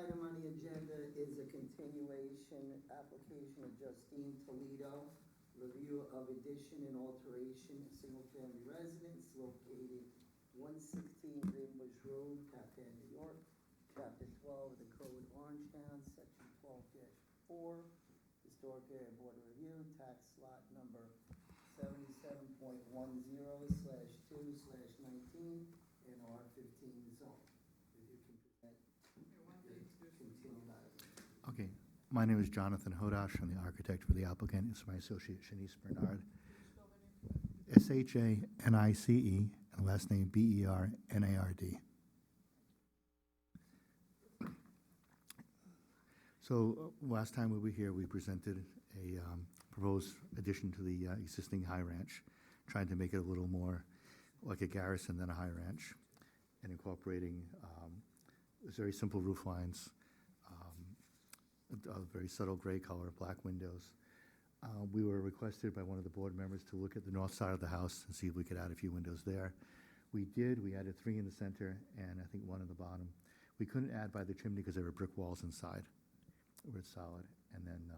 item on the agenda is a continuation application of Justine Toledo, review of addition and alteration of single-family residence located 116 Greenbush Road, Captain, New York, Chapter 12 of the Code Orangetown, Section 12-4, Historic Area Board of Review, tax lot number 77.10/2/19 in R15 zone. If you can present your continued item. Okay, my name is Jonathan Hodash. I'm the architect for the applicant. It's my associate Shanice Bernard. Shanice, and last name Bernard. So last time we were here, we presented a proposed addition to the existing high ranch, trying to make it a little more like a garrison than a high ranch, and incorporating very simple roof lines, a very subtle gray color, black windows. We were requested by one of the board members to look at the north side of the house and see if we could add a few windows there. We did. We added 3 in the center and I think 1 in the bottom. We couldn't add by the chimney because there were brick walls inside. It was solid. And then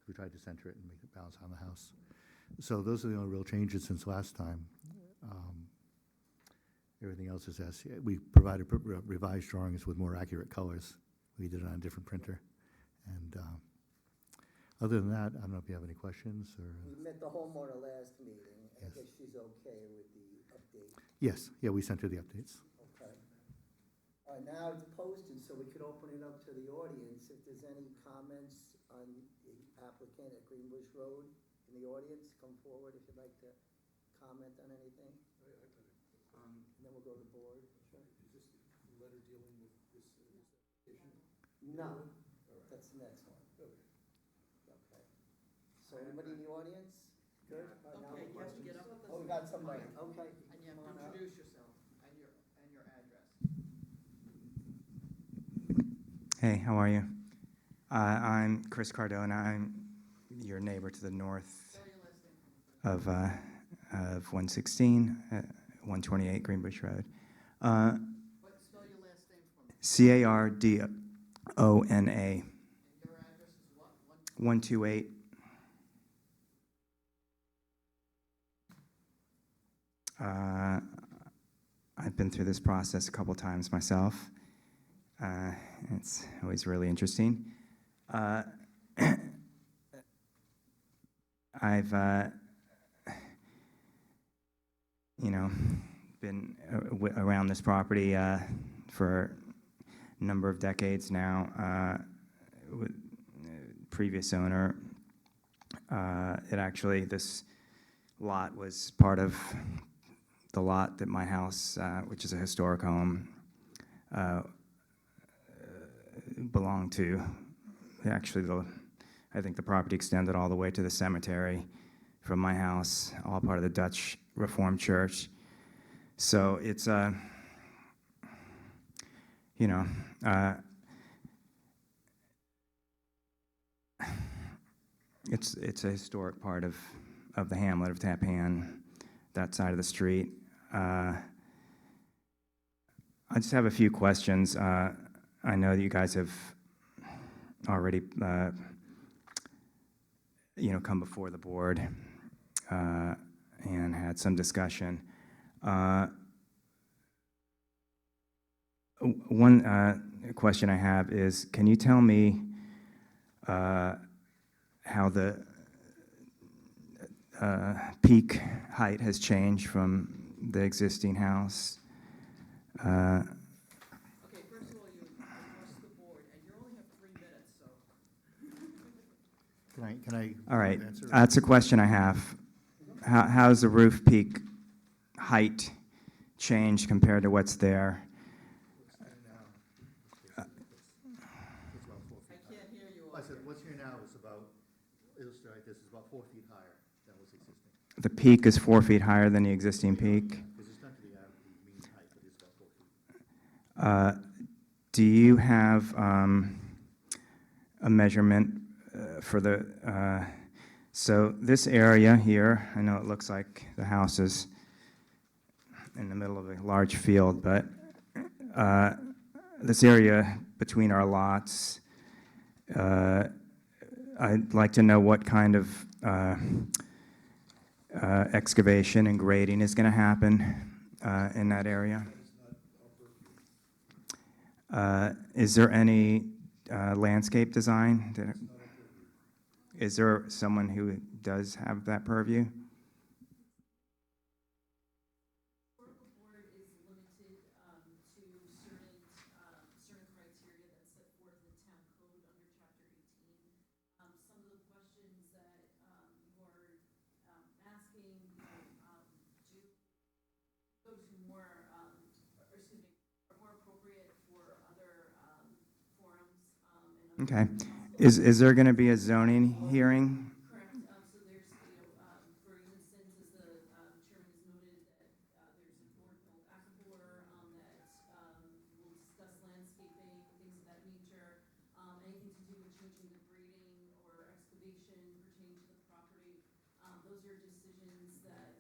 we tried to center it and make it bounce on the house. So those are the only real changes since last time. Everything else is as we provided revised drawings with more accurate colors. We did it on a different printer. And other than that, I don't know if you have any questions or. We met the homeowner last meeting. Yes. I guess she's okay with the update. Yes, yeah, we sent her the updates. Okay. All right, now it's posted, so we could open it up to the audience. If there's any comments on the applicant at Greenbush Road in the audience, come forward if you'd like to comment on anything. And then we'll go to the board. Sure. Is this the letter dealing with this application? No, that's the next one. Okay. Okay. So anybody in the audience? Good? All right, now Okay, we'll you have to questions. get up at the. Oh, we got somebody. Yeah. Okay. And you have Come on to up. introduce yourself and your address. Hey, how are you? I'm Chris Cardona. I'm your neighbor to the north Spell your last name. of 116, 128 Greenbush Road. What, spell your last name for me. Cardona. And your address is what? 128. I've been through this process a couple times myself. It's always really interesting. I've, been around this property for a number of decades now. With previous owner, this lot was part of the lot that my house, which is a historic home, belonged to. Actually, I think the property extended all the way to the cemetery from my house, all part of the Dutch Reformed Church. So it's it's a historic part of the hamlet of Tappan, that side of the street. I just have a few questions. I know that you guys have already, come before the board and had some discussion. One question I have is, can you tell me how the peak height has changed from the existing house? Okay, first of all, you address the board, and you only have 3 minutes, so. Can I All right, answer? that's a question I have. How's the roof peak height changed compared to what's there? It's about 4 I feet high. can't hear you. I said, what's here now is about, illustrate this, is about 4 feet higher than was existing. The peak is 4 feet higher than the existing peak. Because it's not to the average mean height, but it's about 4 feet. Do you have a measurement for the, so this area here, I know it looks like the house is in the middle of a large field, but this area between our lots. I'd like to know what kind of excavation and grading is going to happen in that area. Is there any landscape design? Is there someone who does have that purview? Historical board is limited to certain criteria that's set forth in the town code under chapter 18. Some of the questions that you are asking, do go to more, or excuse me, are more appropriate for other forums and other Okay. possible. Is there going to be a zoning hearing? Correct. So there's, for instance, as the chairman has noted, that there's a board called HABR that will discuss landscaping, things of that nature, anything to do with changing the grading or excavation pertaining to the property. Those are decisions that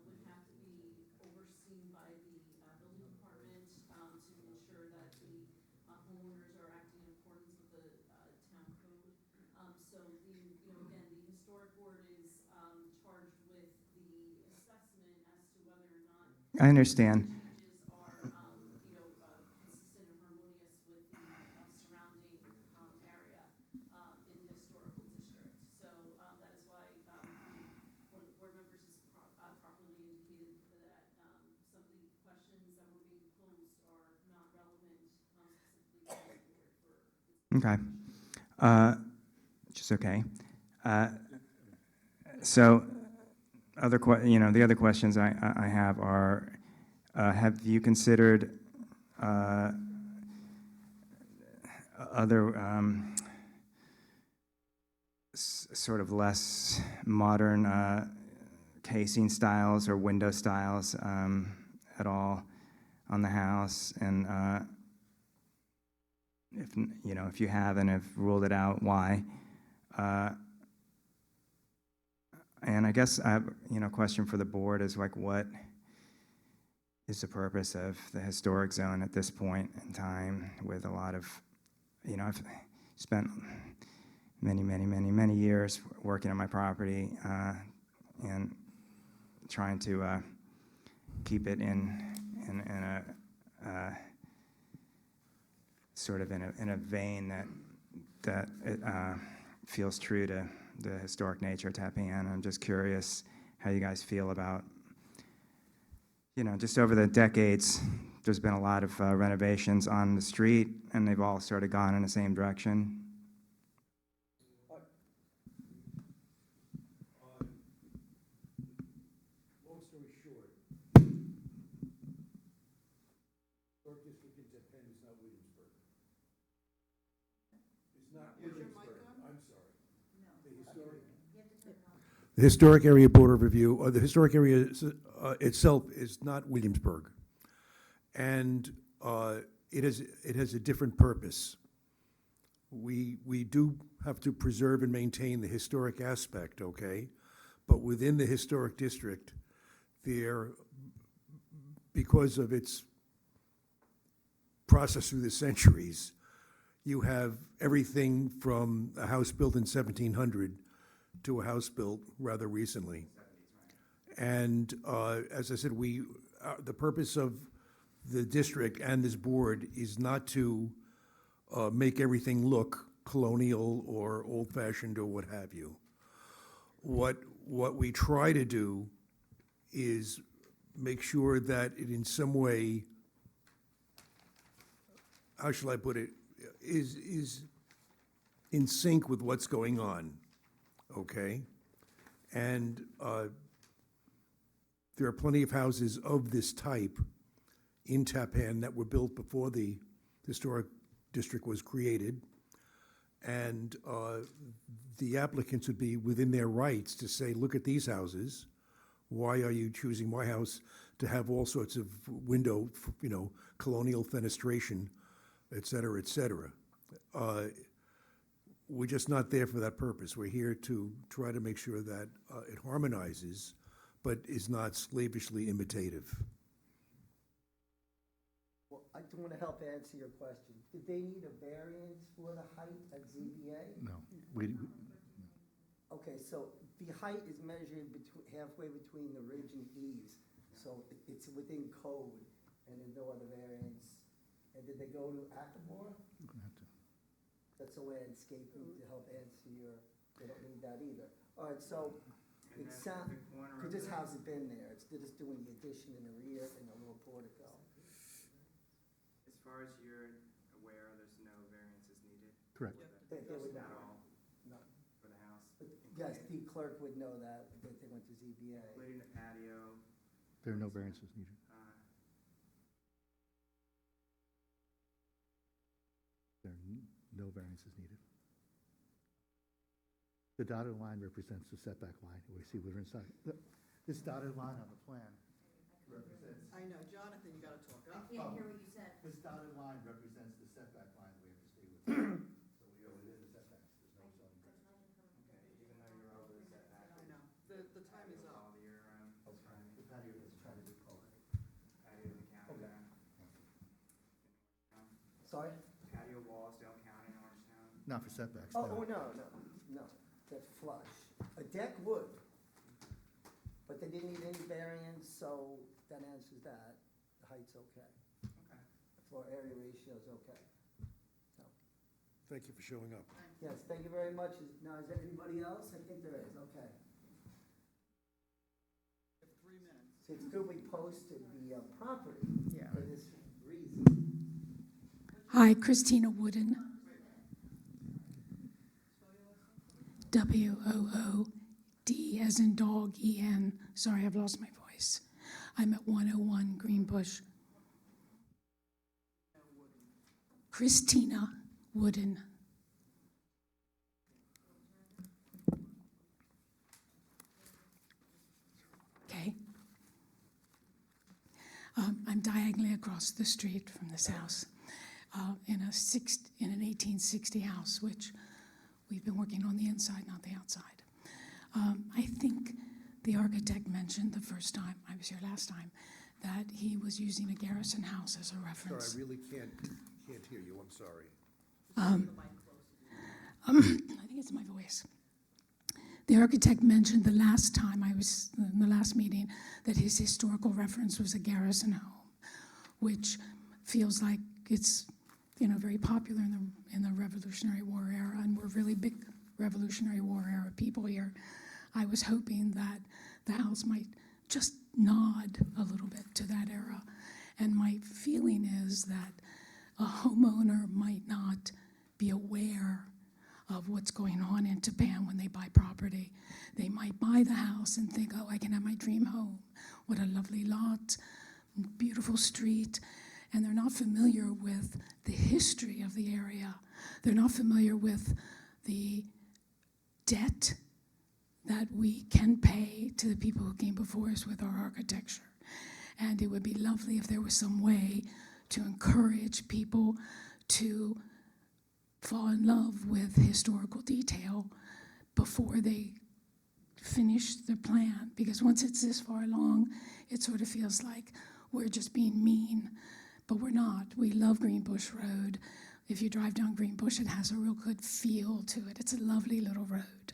would have to be overseen by the building department to ensure that the homeowners are acting in accordance with the town code. So again, the historic board is charged with the assessment as to whether or not I understand. changes are, consistent and harmonious with the surrounding area in the historical district. So that is why one of the board members has properly indicated that some of the questions that were being posed are not relevant specifically to the board for this. Okay. Which is okay. So, the other questions I have are, have you considered other sort of less modern casing styles or window styles at all on the house? And if you haven't, have ruled it out, why? And I guess I have, a question for the board is like, what is the purpose of the historic zone at this point in time with a lot of, I've spent many years working on my property and trying to keep it in a sort of in a vein that it feels true to the historic nature of Tappan. I'm just curious how you guys feel about, just over the decades, there's been a lot of renovations on the street, and they've all sort of gone in the same direction. Long story short, historic district in Tappan is not Williamsburg. It's not Williamsburg, I'm sorry. The Historic Area Board of Review, or the historic area itself is not Williamsburg. And it has a different purpose. We do have to preserve and maintain the historic aspect, okay? But within the historic district, because of its process through the centuries, you have everything from a house built in 1700 to a house built rather recently. And as I said, the purpose of the district and this board is not to make everything look colonial or old-fashioned or what have you. What we try to do is make sure that it in some way, how shall I put it, is in sync with what's going on, okay? And there are plenty of houses of this type in Tappan that were built before the historic district was created. And the applicants would be within their rights to say, look at these houses. Why are you choosing my house to have all sorts of window, colonial fenestration, et cetera, et cetera? We're just not there for that purpose. We're here to try to make sure that it harmonizes, but is not slavishly imitative. Well, I do want to help answer your question. Did they need a variance for the height at ZBA? No, Okay, so the height is measured halfway between the ridge and eaves, so it's within code, and there's no other variance. And did they go to Akabor? we're gonna have to. That's a landscaping to help answer your, they don't need that either. All right, so it sounds, because this house has been there, they're just doing the addition in the rear and a little portico. As far as you're aware, there's no variances needed? Correct. They would At not, all no. for the house? But yes, the clerk would know that they went to ZBA. Including the patio? There are no variances needed. There are no variances needed. The dotted line represents the setback line. We see we're inside. This dotted line on the plan represents. I know, Jonathan, you gotta talk up. Can't hear what you said. This dotted line represents the setback line that we have to stay within. So we are within the setbacks. There's no zoning. Okay, even though you're over the setback? I know, the time is up. All year round? That's fine. The patio is trying to be called. Patio doesn't count in Okay. Orangetown? Sorry? Patio walls don't count in Orangetown? Not for setbacks, Oh, no. no, that's flush. A deck would, but they didn't need any variance, so that answers that. The height's okay. Okay. Floor area ratio's okay. Thank you for showing up. Yes, thank you very much. Now, is there anybody else? I think there is, okay. You have 3 minutes. So it's good we posted the property Yeah. for this reason. Hi, Christina Wooden. WOOD as in dog, EN. Sorry, I've lost my voice. I'm at 101 Greenbush. Christina Wooden. Okay. I'm diagonally across the street from this house. In an 1860 house, which we've been working on the inside, not the outside. I think the architect mentioned the first time, I was here last time, that he was using a garrison house as a Sorry, reference. I really can't hear you, I'm sorry. I think it's my voice. The architect mentioned the last time I was, in the last meeting, that his historical reference was a garrison home, which feels like it's, very popular in the Revolutionary War era, and we're really big Revolutionary War era people here. I was hoping that the house might just nod a little bit to that era. And my feeling is that a homeowner might not be aware of what's going on in Japan when they buy property. They might buy the house and think, oh, I can have my dream home. What a lovely lot, beautiful street. And they're not familiar with the history of the area. They're not familiar with the debt that we can pay to the people who came before us with our architecture. And it would be lovely if there was some way to encourage people to fall in love with historical detail before they finish their plan. Because once it's this far along, it sort of feels like we're just being mean. But we're not. We love Greenbush Road. If you drive down Greenbush, it has a real good feel to it. It's a lovely little road.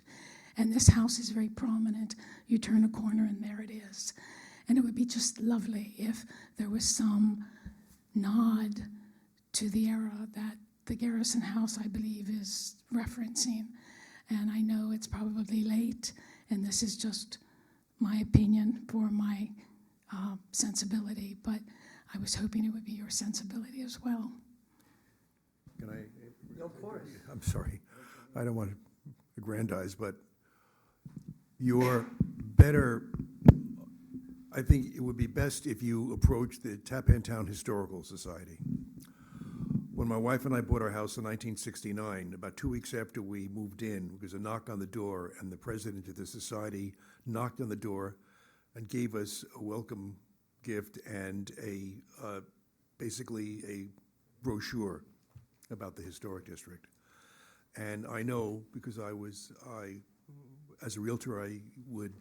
And this house is very prominent. You turn a corner and there it is. And it would be just lovely if there was some nod to the era that the Garrison House, I believe, is referencing. And I know it's probably late, and this is just my opinion for my sensibility, but I was hoping it would be your sensibility as well. Can I? Of course. I'm sorry, I don't want to aggrandize, but you're better, I think it would be best if you approach the Tappan Town Historical Society. When my wife and I bought our house in 1969, about 2 weeks after we moved in, there was a knock on the door, and the president of the society knocked on the door and gave us a welcome gift and basically a brochure about the historic district. And I know, because as a realtor, I would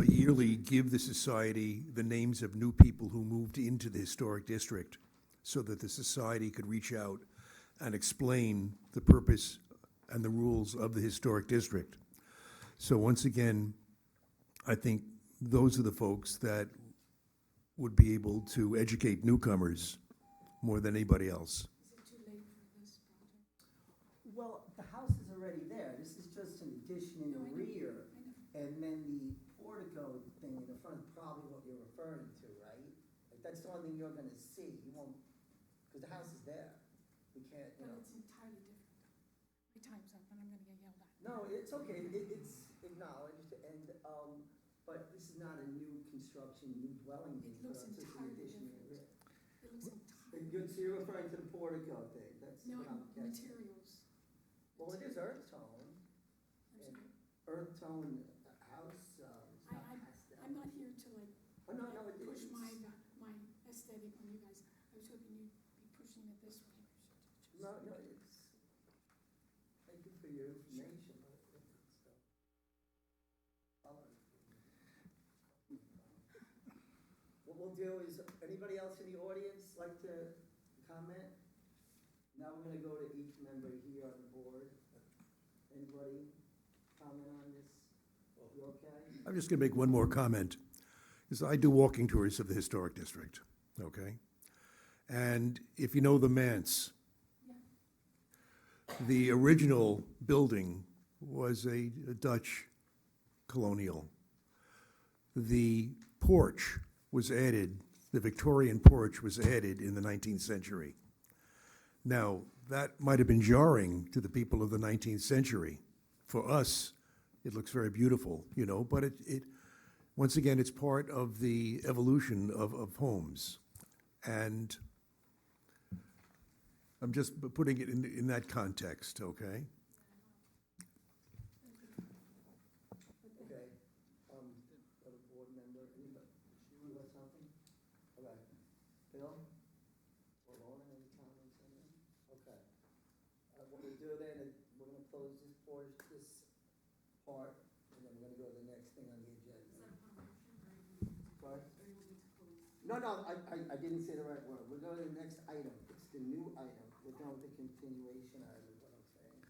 yearly give the society the names of new people who moved into the historic district so that the society could reach out and explain the purpose and the rules of the historic district. So once again, I think those are the folks that would be able to educate newcomers more than anybody else. Is it too late for this project? Well, the house is already there, this is just an addition in the No, I know. rear. I know. And then the portico thing in the front is probably what you're referring to, right? Like, that's the only thing you're gonna see, you won't, because the house is there. We can't, you But know. it's entirely different. My time's up and I'm gonna get yelled at. No, it's okay, it's acknowledged, and, but this is not a new construction, new dwelling It unit, looks it's just an entirely addition in the rear. It looks entirely, And so you're referring to the portico thing, that's no, what I'm guessing. materials. Well, it is earth tone, I'm sorry. earth tone house, it's not pastel. I'm not here to like Oh, no, no, it push is. my aesthetic on you guys. I was hoping you'd be pushing it this way. No, no, it's, thank you for your information. What we'll do is, anybody else in the audience like to comment? Now we're gonna go to each member here on the board. Anybody comment on this? You okay? I'm just going to make one more comment, because I do walking tours of the historic district, okay? And if you know the manse, the original building was a Dutch colonial. The porch was added, the Victorian porch was added in the 19th century. Now, that might have been jarring to the people of the 19th century. For us, it looks very beautiful, you know, but once again, it's part of the evolution of homes. And I'm just putting it in that context, okay? Okay, other board member, anybody, you got something? Okay, Bill? Or Lorna, any comments on that? Okay. What we'll do then is, we're gonna close this portion, this part, and then we're gonna go to the next thing on the agenda. Sorry? No, no, I didn't say the right word, we're going to the next item, it's the new item, we're done with the continuation item, is what I'm saying.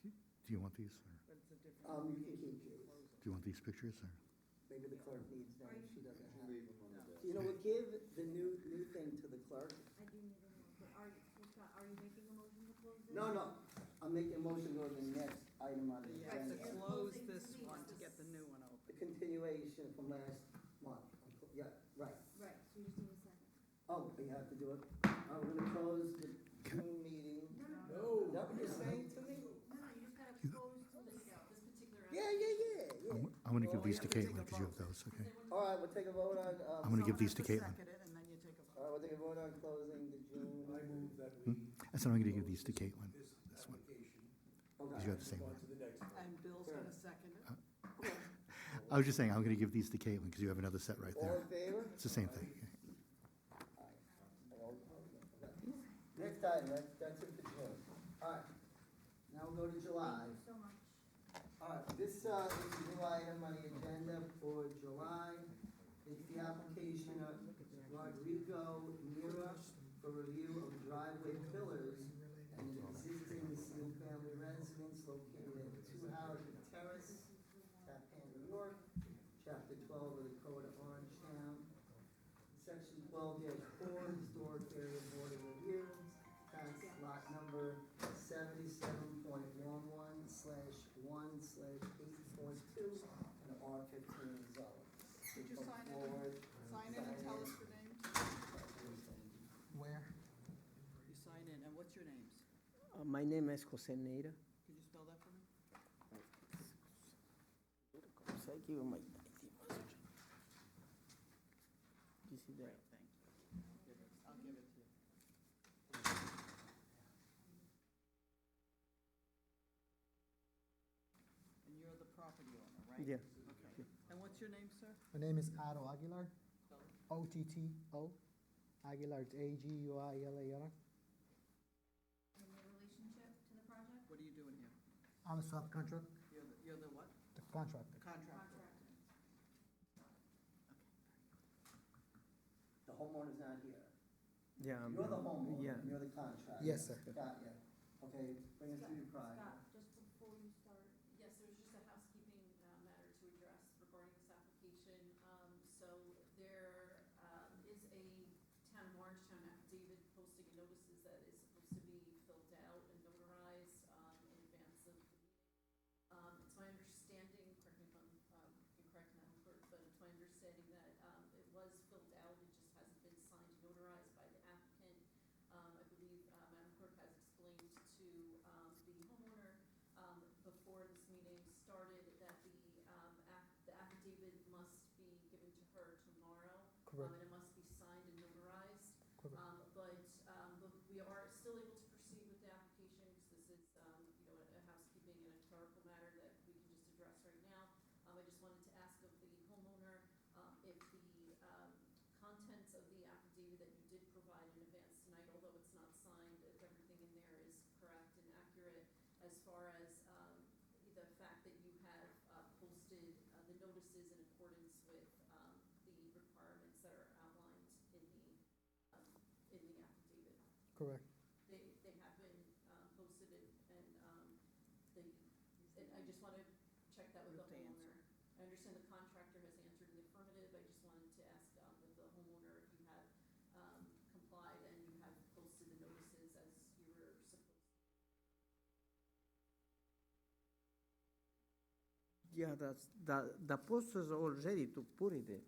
Do you want these, or But it's a different. You can keep these. do you want these pictures, or? Maybe the clerk needs them, she doesn't have. You know, we'll give the new thing to the clerk. I do need a motion, but are you making a motion to close this? No, no, I'm making a motion to go to the next item on the You have to agenda. close this one to get the new one open. The continuation from last month. Yeah, right. Right, so you just need a second. Oh, we have to do it. We're gonna close the June meeting. No. Is that what you're saying to me? No, you just gotta close this. This particular. Yeah. I'm gonna give these to Caitlin, because you have those, okay? All right, we'll take a vote on, I'm gonna give these to Caitlin. Second it, and then you take a vote. all right, we'll take a vote on closing the June. I said I'm gonna give these to Caitlin, this one, because you have the same one. And Bill's gonna second it. I was just saying, I'm gonna give these to Caitlin, because you have another set right All there. in favor? It's the same thing. Next item, that's it for June. All right, now we'll go to July. Thank you so much. All right, this is a new item on the agenda for July. It's the application of Rodrigo Mira for review of driveway pillars and an existing single-family residence located at 2 Howard Terrace, Tappan, New York, Chapter 12 of the Code of Orangetown, Section 12-4, Historic Area Board of Review, tax lot number 77.11/1/8.2, and R15 zone. Did you sign it? Sign in and tell us your names. Where? You sign in, and what's your names? My name is Jose Neira. Can you spell that for me? So I give him my ID message. You see that? Thank you. I'll give it to you. And you're the property owner, right? Yeah. Okay. And what's your name, sir? My name is Ado Aguilar, OTTO. Aguilar, it's AGUILAR. And your relationship to the project? What are you doing here? I'm a subcontract, You're the what? the contractor. The contractor. The homeowner's not here. Yeah. You're the homeowner, Yeah. you're the contractor. Yes, sir. Got ya. Okay, bring us through your project. Scott, just before you start, Yes, there's just a housekeeping matter to address regarding this application. So there is a town of Orangetown affidavit posting a notices that is supposed to be filled out and notarized in advance of the meeting. It's my understanding, correct me if I'm incorrect, Madam Clerk, but it's my understanding that it was filled out, it just hasn't been signed and notarized by the applicant. I believe Madam Clerk has explained to the homeowner before this meeting started that the affidavit must be given to her tomorrow. Correct. And it must be signed and notarized. Correct. But we are still able to proceed with the application because this is, a housekeeping and a clerical matter that we can just address right now. I just wanted to ask of the homeowner if the contents of the affidavit that you did provide in advance tonight, although it's not signed, if everything in there is correct and accurate as far as the fact that you have posted the notices in accordance with the requirements that are outlined in the affidavit. Correct. They have been posted and I just want to check that with the homeowner. I understand the contractor has answered in the affirmative. I just wanted to ask with the homeowner if you have complied and you have posted the notices as you were supposed to. Yeah, the posters are all ready to put it in.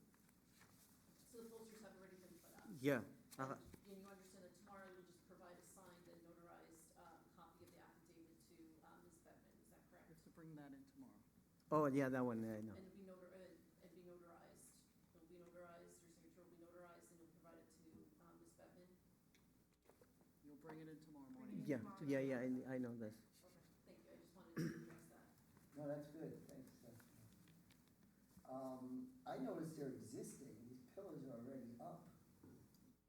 So the posters have already been put up? Yeah. And you understand that tomorrow you'll just provide a signed and notarized copy of the affidavit to Ms. Beckman, is that correct? you have to bring that in tomorrow. Oh, yeah, that one, I know. And be notarized, it'll be notarized, your signature will be notarized, and you'll provide it to Ms. Beckman? You'll bring it in tomorrow morning. Yeah, I know this. Okay, thank you, I just wanted to address that. No, that's good, thanks, Stephanie. I noticed they're existing, these pillars are already up.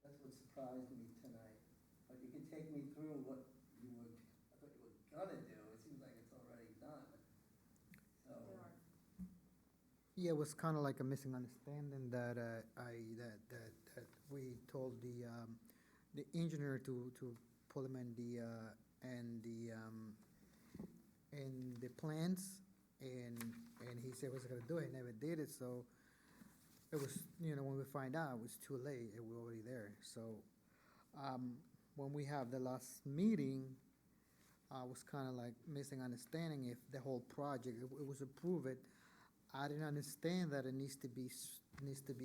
That's what surprised me tonight. But you can take me through what I thought you were gonna do, it seems like it's already done. So, Yeah, it was kind of like a missing understanding that that we told the engineer to pull them in the plans, and he said he was gonna do it, never did it, so it was, when we find out, it was too late, and we're already there, so, when we have the last meeting, I was kind of like missing understanding if the whole project, it was approved. I didn't understand that it needs to be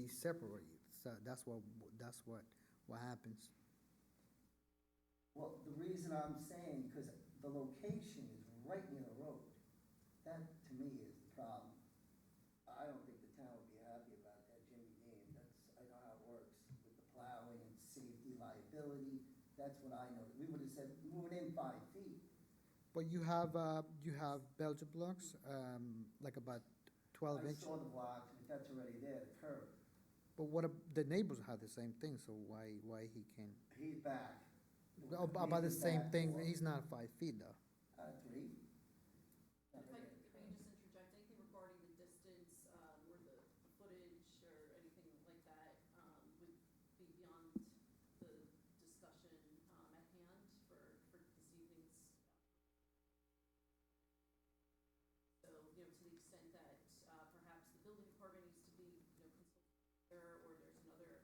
separated, so that's what happens. well, the reason I'm saying, because the location is right near the road. That, to me, is the problem. I don't think the town would be happy about that, Jimmy Dean. I know how it works with the plowing and safety liability. That's what I know. We would have said, move it in 5 feet. But you have Belgian blocks, like about 12 I inch. saw the blocks, but that's already there, the curb. But the neighbors have the same thing, so why he can? He's back. About the He's same back thing, more. he's not 5 feet though. 3. If I can just interject, anything regarding the distance, or the footage, or anything like that, would be beyond the discussion, at hand for this evening's. So, to the extent that, perhaps the building department needs to be, consulted there, or there's another,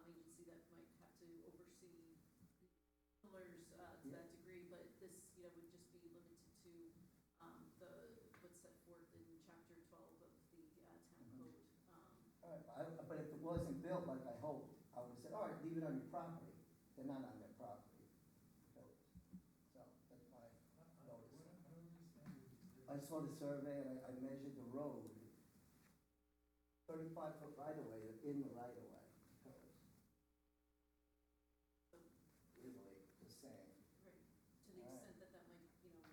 agency that might have to oversee pillars, to that degree, but this, would just be limited to, what's set forth in chapter 12 of the, town code. All right, but if it wasn't built like I hoped, I would have said, all right, leave it on your property. They're not on their property. So, that's why I noticed. I saw the survey and I measured the road. 35-foot right-of-way, in the right-of-way. Really, just saying. Right, to the All right. extent that that might,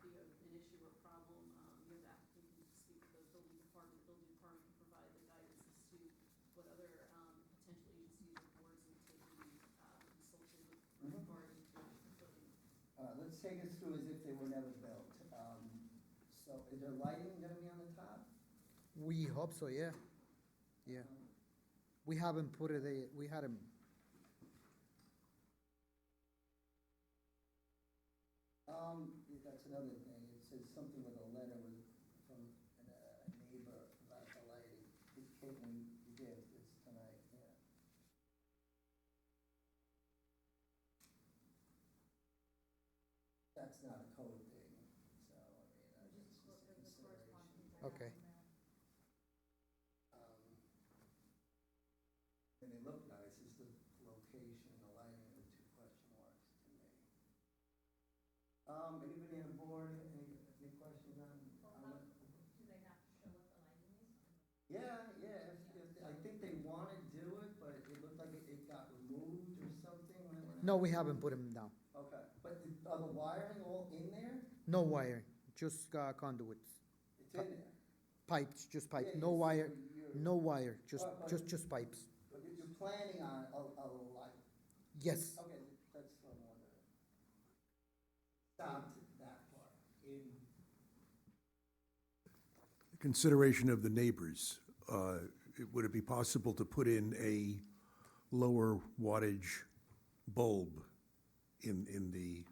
be an issue or problem, the applicant can speak to the building department. The building department can provide the guidance as to what other, potential agencies or boards would take to be, consulted with regarding to the building. Let's take us through as if they were never built. So is there lighting gonna be on the top? We hope so, yeah. Yeah. We haven't put it, we hadn't, That's another thing, it says something with a letter from a neighbor about the lighting. It came, we did this tonight, yeah. That's not a code thing, so, I mean, that's just a consideration. Okay. And they look nice, it's the location, the lighting are the two question marks to me. Anybody on the board, any questions on? Do they have to show what the lighting is? Yeah, I think they wanna do it, but it looked like it got removed or something when it went out. No, we haven't put them down. Okay, but are the wiring all in there? No wiring, just conduits, It's in there? pipes, just pipe, Yeah, no you wire, said you're- no wire, But- just pipes. But you're planning on a light? Yes, Okay, that's what I'm wondering. Stopped that part in. Consideration of the neighbors, would it be possible to put in a lower wattage bulb in the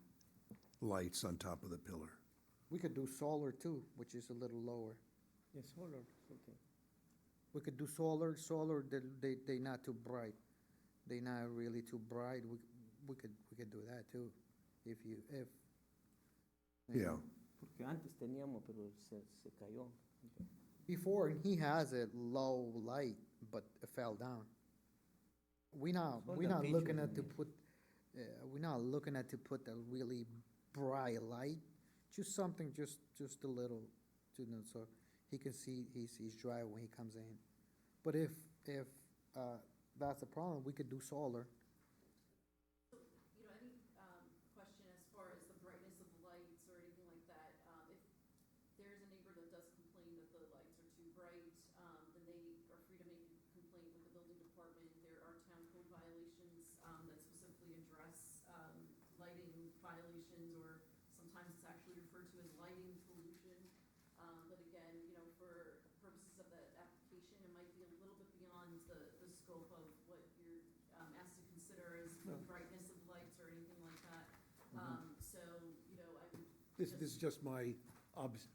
lights on top of the pillar? we could do solar too, which is a little lower. Yes, solar, okay. We could do solar, they not too bright. They not really too bright, we could do that too, if. Yeah, Porque antes teníamos, pero se cayó. Before, he has a low light, but it fell down. We're not All the looking pictures at to in put, we're not looking at to put a really bright light, just something, just a little, so he can see, he sees dry when he comes in. But if, that's the problem, we could do solar. So, any, question as far as the brightness of the lights or anything like that, if there's a neighbor that does complain that the lights are too bright, then they are free to make a complaint with the building department. There are town code violations, that specifically address, lighting violations, or sometimes it's actually referred to as lighting pollution. But again, for purposes of the application, it might be a little bit beyond the scope of what you're, asked to consider as the brightness of lights or anything like that. So, I would. this is just my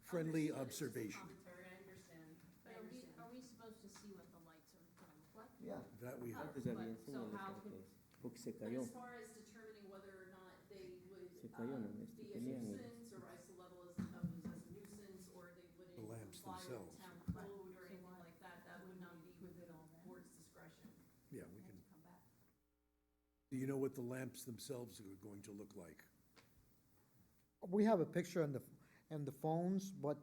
friendly Understood. It's just a observation. commentary, I understand. Are we supposed to see what the lights are gonna look like? Yeah. That we have. Antes había So enseñado how lo que could- es, porque se But cayó. as far as determining whether or not they would, Se cayó, ¿no? be a Tenían el- nuisance or rise to level as a nuisance, or they wouldn't The lamps comply with themselves. town code or anything like that, that would not be within board's discretion. Yeah, we can. Come back. Do you know what the lamps themselves are going to look like? We have a picture in the phones, but,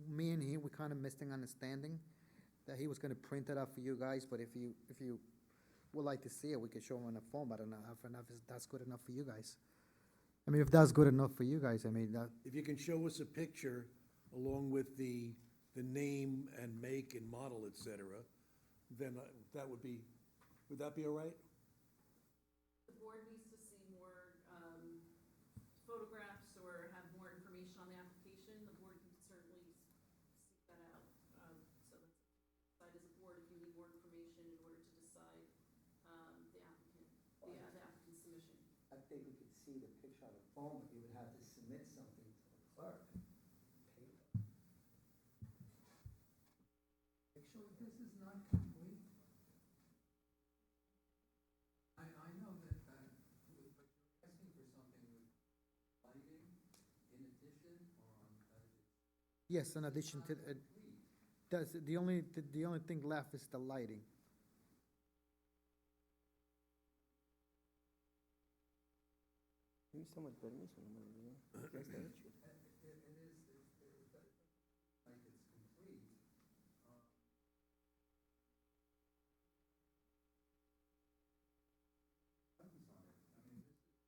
me and he, we kind of missing understanding that he was gonna print it out for you guys, but if you would like to see it, we could show him on the phone, but I don't know if that's good enough for you guys. I mean, if that's good enough for you guys, I mean, that, If you can show us a picture along with the name and make and model, et cetera, then that would that be all right? The board needs to see more, photographs or have more information on the application, the board can certainly seek that out. So that's, decide as a board if you need more information in order to decide, the applicant's submission. I think we could see the picture on the phone, but you would have to submit something to the clerk. Paper. So this is not complete? I know that, but you're asking for something with lighting in addition or on, yes, in addition to, that's, the only thing left is the lighting. Necesitamos el permiso, no me olvidé. Ya está hecho. like it's complete. Buttons on it, I mean, this is.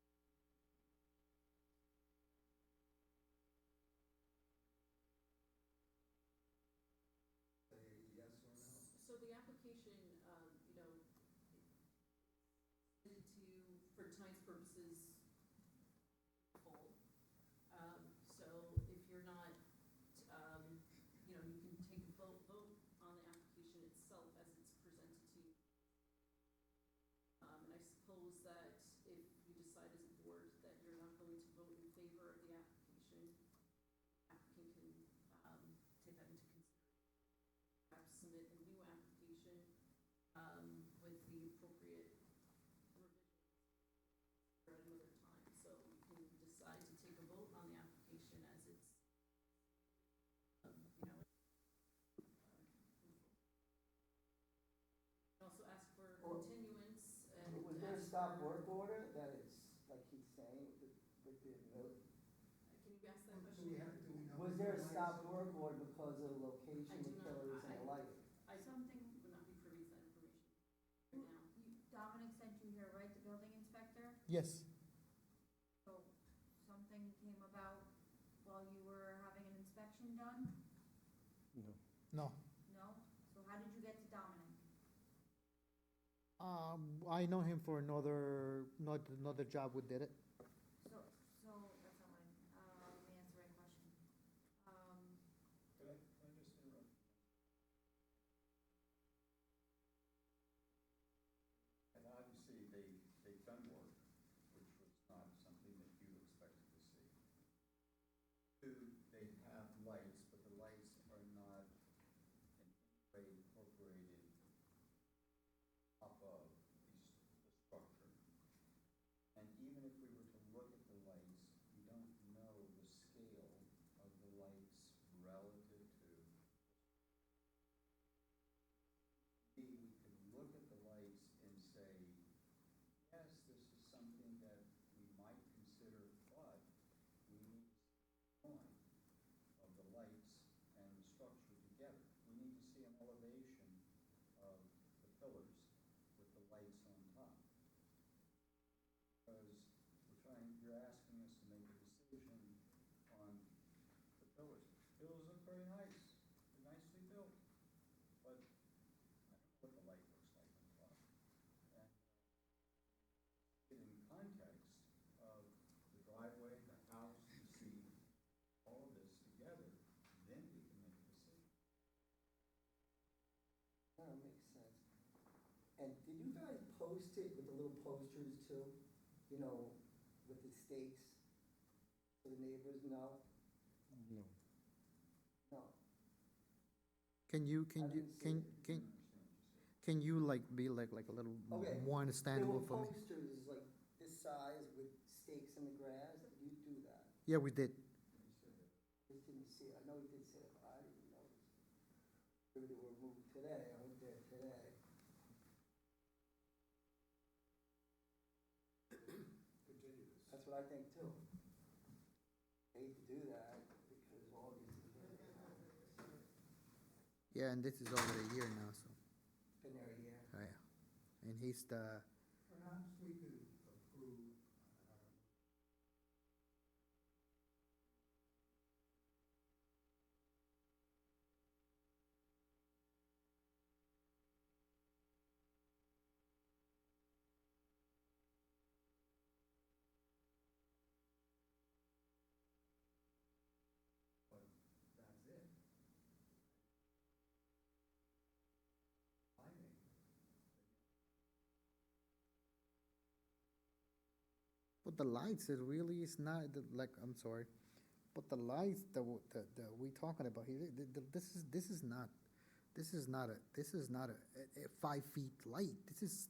Say yes or no? So the application, needed to, for tonight's purposes, full. So if you're not, you can take a vote on the application itself as it's presented to you. And I suppose that if you decide as a board that submit a new application, with the appropriate revision at another time. So you can decide to take a vote on the application as it's, you know. Also ask for Or- continuance and. Was there a ask stop for- work order that it's, like he's saying, with the note? Can you ask that question? Do we know? Was there a stop work order because of the location, I the do not- pillars and the lighting? I Something, would not be privy to that information right now. Dominic sent you here, right, the building inspector? Yes. So something came about while you were having an inspection done? No. No? So how did you get to Dominic? I know him for another job we did it. So, that's not what let me answer the right question. Can I just interrupt? And obviously, they've done work, which was not something that you expected to see. Two, they have lights, but the lights are not in any way incorporated off of the structure. And even if we were to look at the lights, we don't know the scale of the lights relative to. We could look at the lights and say, yes, this is something that we might consider, but we need one of the lights and the structure together. We need to see an elevation of the pillars with the lights on top. Because you're asking us to make a decision on the pillars. Pillars look very nice, they're nicely built, but I don't know what the light looks like on top. And in context of the driveway, the house, you see all of this together, then we can make a decision. That makes sense. And did you guys post it with the little posters too? You know, with the stakes, so the neighbors know? No. No. Can you, I didn't see it. can you like be like a little Okay. more There understandable were for me? posters like this size with stakes in the grass. Did you do that? Yeah, we did. Just didn't see it. I know he did say it, but I didn't notice. Maybe they were moved today. I went there today. Continue this. That's what I think too. I hate to do that because August is Yeah, and this is over a year now, so, been there a year. yeah. And he's the, Perhaps we could approve, but that's it. Lighting. but the lights, it really is not, like, I'm sorry, but the lights that we talking about here, this is not a 5 feet light. This is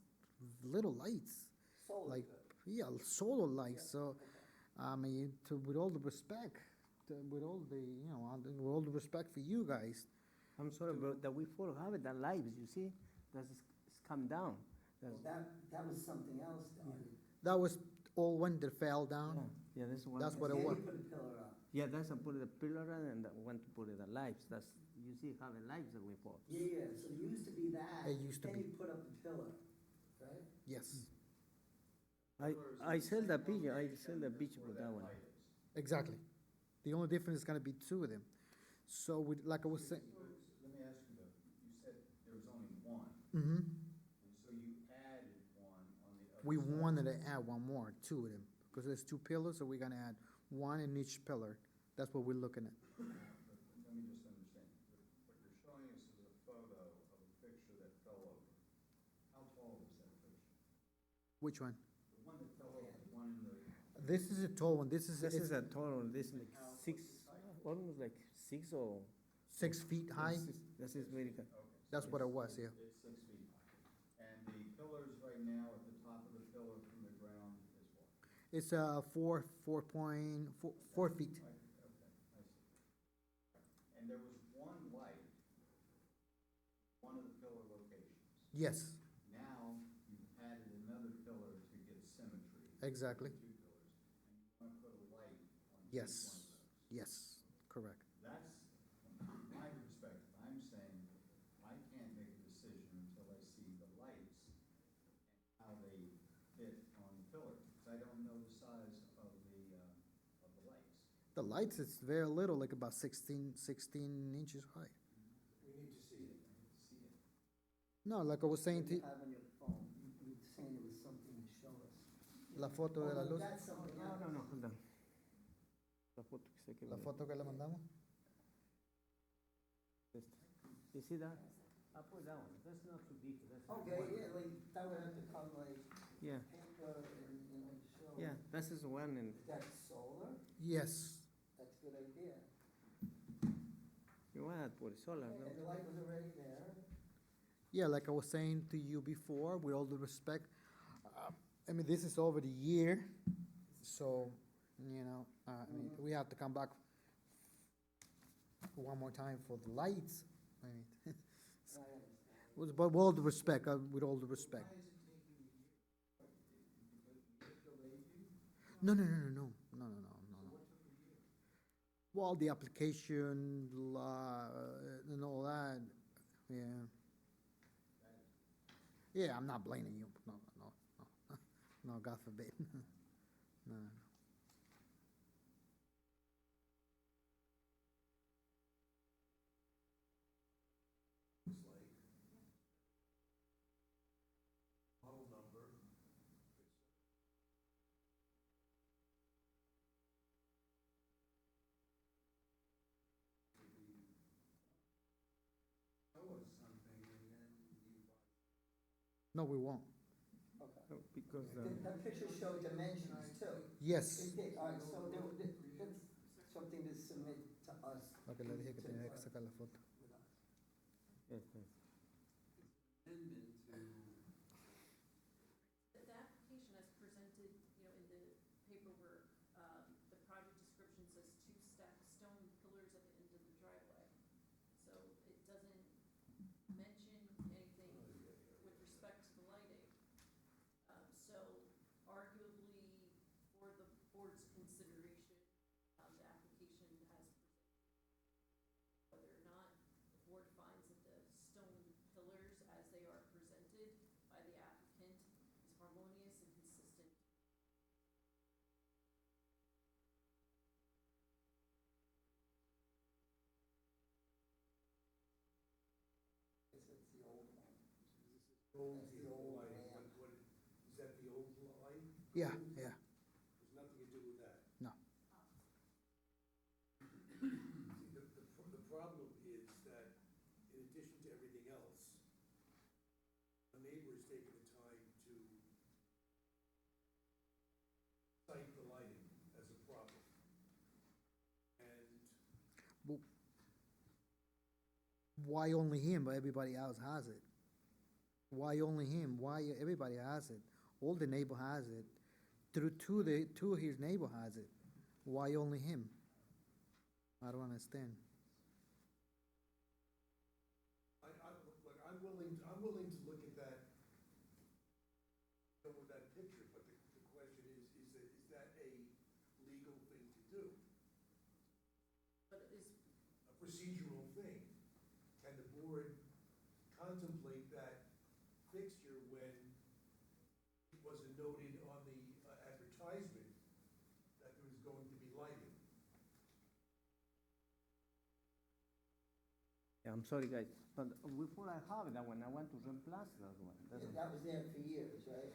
little lights. Solar Like, good. yeah, solar lights, Yeah, so, okay. I mean, with all the respect, with all the, you know, with all the respect for you guys, I'm sorry, bro, that we follow have it, that lives, you see, that's it's come down. Well, That's, that was something else though. that was all one that fell down. yeah, that's one. That's what it Then was. you put a pillar up. Yeah, that's a put the pillar and that one to put it the lights, that's, you see how the lights that we put. Yeah, so there used to be that. It used to then be. you put up the pillar, right? Yes, I sell the picture, I sell the picture for that one. exactly. The only difference is gonna be two of them. So with, like I was saying, Let me ask you though, you said there was only one, mm-hmm, and so you added one on the other side. we wanted to add one more, two of them, because there's two pillars, so we're gonna add one in each pillar. That's what we're looking at. But let me just understand, what you're showing us is a photo of a fixture that fell over. How tall was that fixture? Which one? The one that fell over, the one in the. This is a tall one, this is, This it's is a total, this like How- what's 6, the height? almost like 6 or. 6 feet high. This is very good. Okay. That's what it was, yeah. It's 6 feet. And the pillars right now, at the top of the pillar from the ground is what? It's 4 feet. Okay, I see. And there was one light, one of the pillar locations. Yes, Now, you've added another pillar to get symmetry. exactly. Two pillars, and you want to put a light on each one of Yes, those. yes, correct. That's, from my perspective, I'm saying, I can't make a decision until I see the lights and how they fit on the pillar, because I don't know the size of the lights. The lights, it's very little, like about 16 inches high. We need to see it. See it. No, like I was saying What to, you have on your phone, you're saying it was something to show us. la foto de la Oh, no, luz, that's something No, else. no, no, hold on. La foto que sé que la foto que le mandamos. You see that? I put that one. That's not too deep. That's Okay, yeah, like, that would have to come like Yeah, paper and, show. yeah. This is one, and That's solar, Yes, that's a good idea. you want to put solar, And the no? light was already there. yeah, like I was saying to you before, with all due respect, I mean, this is over the year, so, I mean, we have to come back one more time for the lights. I mean, I understand. but with all due respect, with all due respect. Why is it taking a year? Because it delayed you? No, no, no, no, no, no, no, no, So no. what took a year? Well, the application, and all that, yeah. Yeah, I'm not blaming you, no, no, no, no, God forbid, no. Looks like. Model number. Show us something and then you buy. No, we won't. Okay. No, because That picture showed dimensions too. Yes. It did, all right, so that's something to submit to us. Lo que le dije que to tenía que us, sacar la foto. with us. yes, yes. Amendment to, The application as presented, in the paperwork, the project description says 2 stacked stone pillars at the end of the driveway. So it doesn't mention anything with respect to the lighting. So arguably, for the board's consideration, the application has presented. Whether or not the board finds that the stone pillars as they are presented by the applicant is harmonious and consistent. It's the old one. Old, That's the old light, lamp. is that the old light? Yeah, yeah, There's nothing to do with that. no. See, the problem is that in addition to everything else, a neighbor has taken the time to cite the lighting as a problem. And But why only him, but everybody else has it? Why only him? Why everybody has it? All the neighbor has it. Two his neighbor has it. Why only him? I don't understand. look, I'm willing to look at that, with that picture, but the question is that a legal thing to do? But is, A procedural thing? Can the board contemplate that fixture when it wasn't noted on the advertisement that there was going to be lighting? Yeah, I'm sorry, guys, but before I have that one, I want to replace that one. Yeah, that was there for years, right?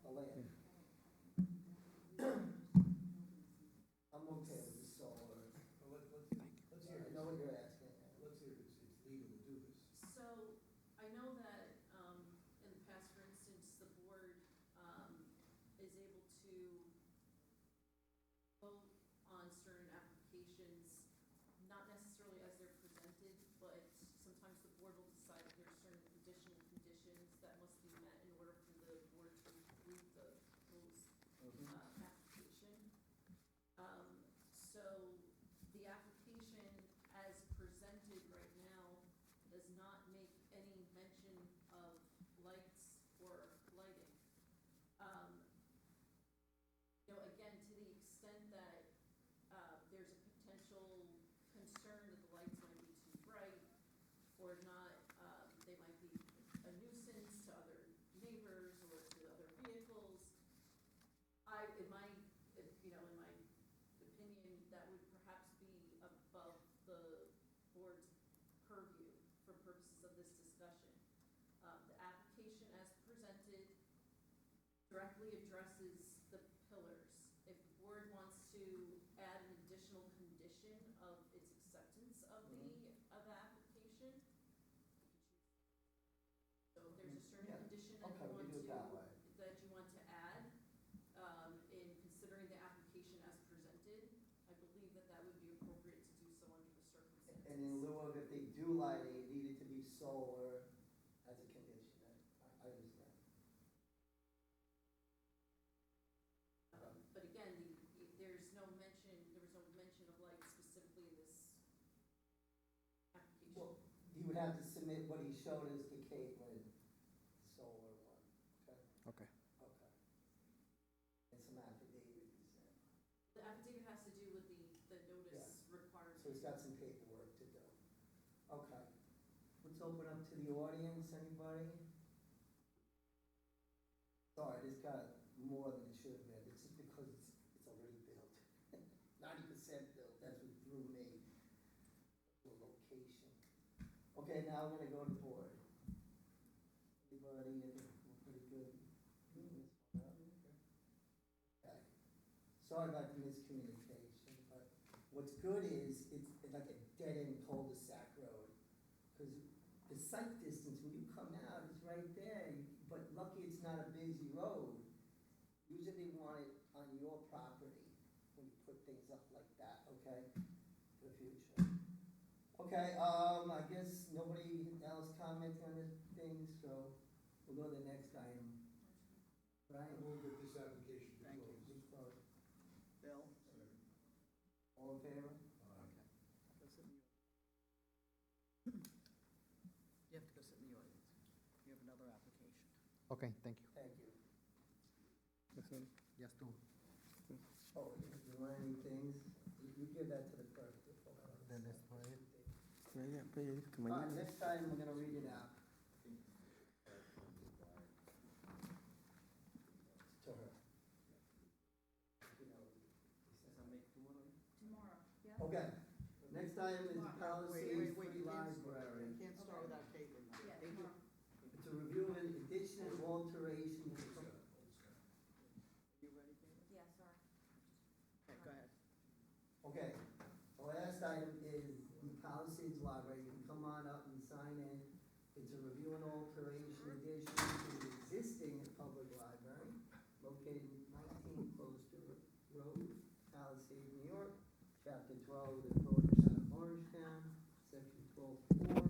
The lamp. I'm okay with the solar. Well, let's hear I this. know what you're asking. Let's hear this. It's legal to do this. so, I know that, in the past, for instance, the board, is able to vote on certain applications, not necessarily as they're presented, but sometimes the board will decide that there's directly addresses the pillars. If the board wants to add an additional condition of its acceptance of of the application, so if there's a certain Yeah. condition that Okay, we do it that way. you want to add, in considering the application as presented, I believe that that would be appropriate to do so under the circumstances. And in lieu of, if they do lighting, it needed to be solar as a condition, I understand. But again, there was no mention of light specifically in this application. Well, he would have to submit what he showed us to Caitlin, solar one, okay? Okay. Okay. And some affidavit, you said. The affidavit has to do with the notice requirement. So he's got some paperwork to do. Okay. Let's open up to the audience, anybody? Sorry, this got more than it should have been, it's just because it's already built. 90% built, that's what threw me. The location. Okay, now we're gonna go to board. Anybody, I think we're pretty good. Okay. Sorry about the miscommunication, but what's good is it's like a dead-end cul-de-sac road. Because the site distance, when you come out, is right there, but lucky it's not a busy road. Usually they want it on your property when you put things up like that, okay, for the future. Okay, I guess nobody else commenting on this thing, so we'll go to the next item. Right? Move that this application be Thank you. closed. Please close. Bill? All in favor? You have to go sit in the audience. You have another application. Okay, thank you. Thank you. Yes, two. Oh, you learning things? You give that to the clerk. Then that's why it- All right, next time, we're gonna read it out. To her. Tomorrow, yeah? Okay, next item is policy for the library. Can't start without Caitlin. Yeah, tomorrow. It's a review of an addition and alteration. You ready, Caitlin? Yeah, sorry. Okay, go ahead. Okay, the last item is the Palisades Library. You can come on up and sign in. It's a review and alteration addition to the existing public library located at 19 Closter Road, Palisades, New York, Chapter 12, the Code of Town of Orangetown, Section 12.4,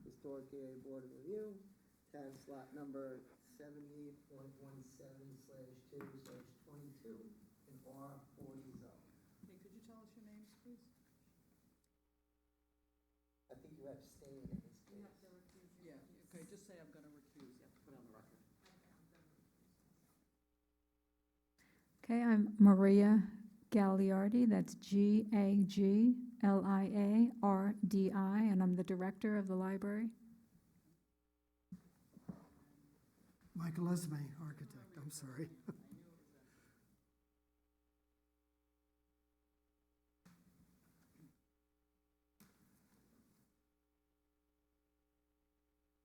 Historic Area Board of Review, tab slot number 78.17/2/22 in R40 zone. Okay, could you tell us your names, please? I think you abstained in this You case. have to recuse yourself. Yeah, okay, just say I'm gonna recuse, you have to put it on the record. Okay, I'm Maria Gagliardi, that's Gagliardi, and I'm the director of the library. Michael Esme, architect, I'm sorry.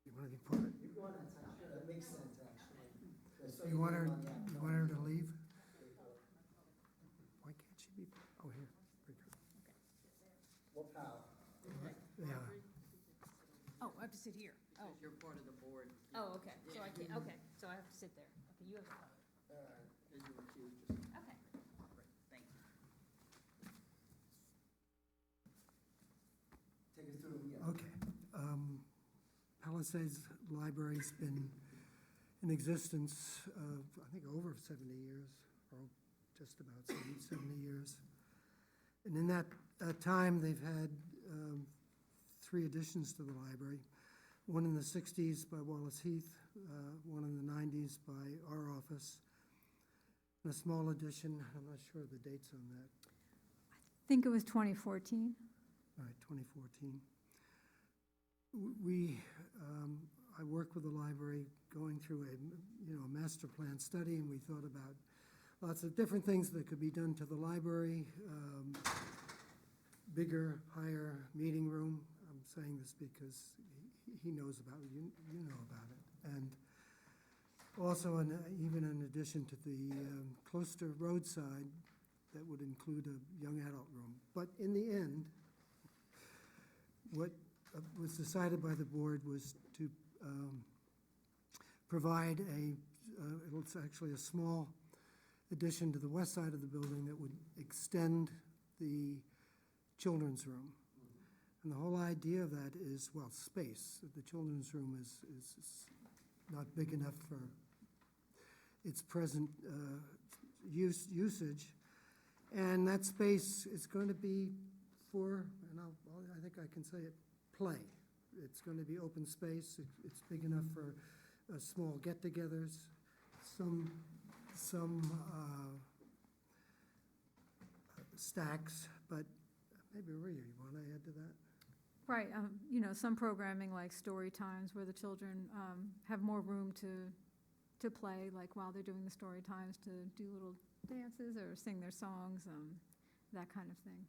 You want to be part of, You go on that side, sure, that makes sense, actually. I saw you want her, name on that. you want her to leave? Why can't she be, oh, here. What power? Yeah, Oh, I have to sit here. Oh, Because you're part of the board. oh, okay, so I can't, okay, so I have to sit there. Okay, you have the power. All right. And you recuse yourself. Okay. Great, thank you. Take us through, yeah. okay. Palisades Library's been in existence, I think over 70 years, or just about 70 years. And in that time, they've had 3 additions to the library. One in the 60s by Wallace Heath, one in the 90s by our office, and a small addition, I'm not sure of the dates on that, I think it was 2014. all right, 2014. I worked with the library going through a master plan study, and we thought about lots of different things that could be done to the library. Bigger, higher meeting room. I'm saying this because he knows about it, you know about it. And Also, even in addition to the close to roadside, that would include a young adult room. But in the end, what was decided by the board was to provide it's actually a small addition to the west side of the building that would extend the children's room. And the whole idea of that is, well, space. The children's room is not big enough for its present usage. And that space is going to be for, and I think I can say it, play. It's going to be open space. It's big enough for small get-togethers, some stacks, but maybe Maria, you want to add to that? Right, some programming like story times where the children have more room to play, like while they're doing the story times, to do little dances or sing their songs, that kind of thing.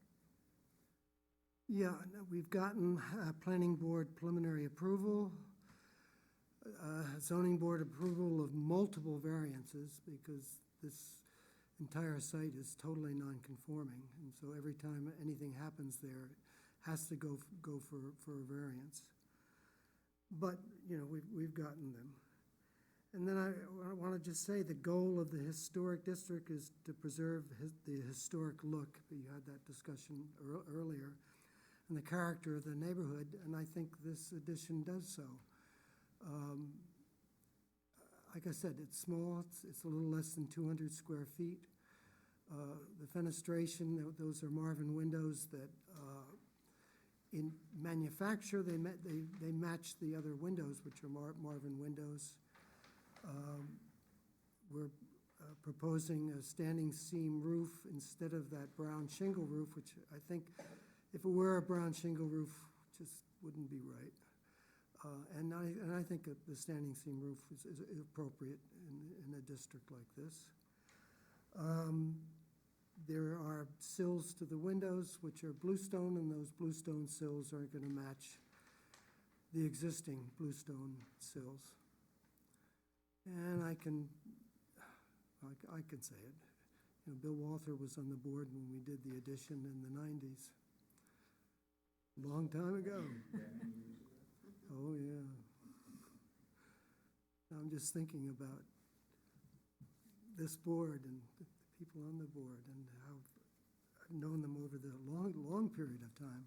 Yeah, we've gotten planning board preliminary approval, zoning board approval of multiple variances, because this entire site is totally non-conforming, and so every time anything happens there, it has to go for a variance. But, we've gotten them. And then I want to just say the goal of the historic district is to preserve the historic look. You had that discussion earlier, and the character of the neighborhood, and I think this addition does so. Like I said, it's small, it's a little less than 200 square feet. The fenestration, those are Marvin windows that in manufacture, they match the other windows, which are Marvin windows. We're proposing a standing seam roof instead of that brown shingle roof, which I think if it were a brown shingle roof, just wouldn't be right. And I think that the standing seam roof is appropriate in a district like this. There are sills to the windows, which are bluestone, and those bluestone sills aren't going to match the existing bluestone sills. And I can say it. Bill Walther was on the board when we did the addition in the 90s. Long time ago. Oh, yeah. I'm just thinking about this board and the people on the board and how I've known them over the long period of time.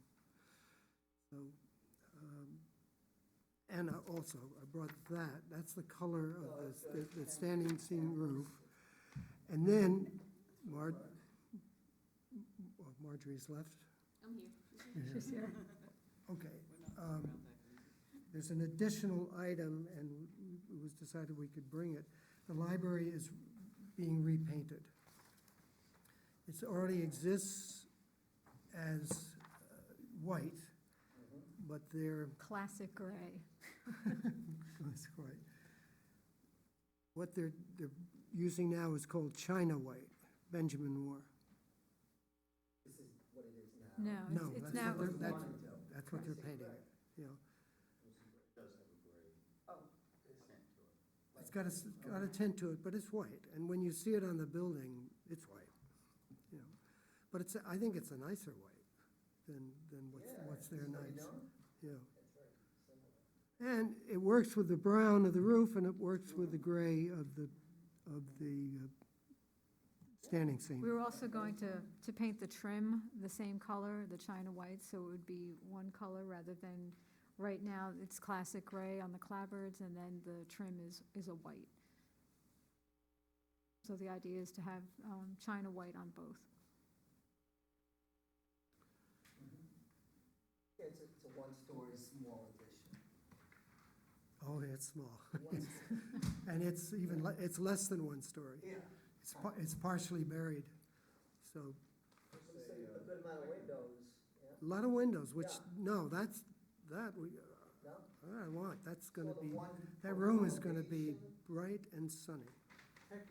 So, and also, I brought that. That's the color of the standing seam roof. And then, Marjorie's left? I'm here. She's here. Okay. There's an additional item, and it was decided we could bring it. The library is being repainted. It already exists as white, but they're... Classic gray. That's right. What they're using now is called China white, Benjamin Moore. This is what it is now. No, No, it's that's now, what that's what they're painting it, It does have a gray tint to it. It's got a tint to it, but it's white, and when you see it on the building, it's white, But I think it's a nicer white than what's there now. Yeah. And it works with the brown of the roof, and it works with the gray of the standing seam. we were also going to paint the trim the same color, the China white, so it would be one color rather than, right now, it's classic gray on the clapboards, and then the trim is a white. So the idea is to have China white on both. Yeah, it's a one-story small addition. Oh, yeah, it's small. And it's even, it's less than one story. Yeah. It's partially buried, so, A good amount of windows, yeah. a lot of windows, which, Yeah. no, that, we, No? I want, that's gonna So the be, one that room is gonna be accommodation- bright and sunny.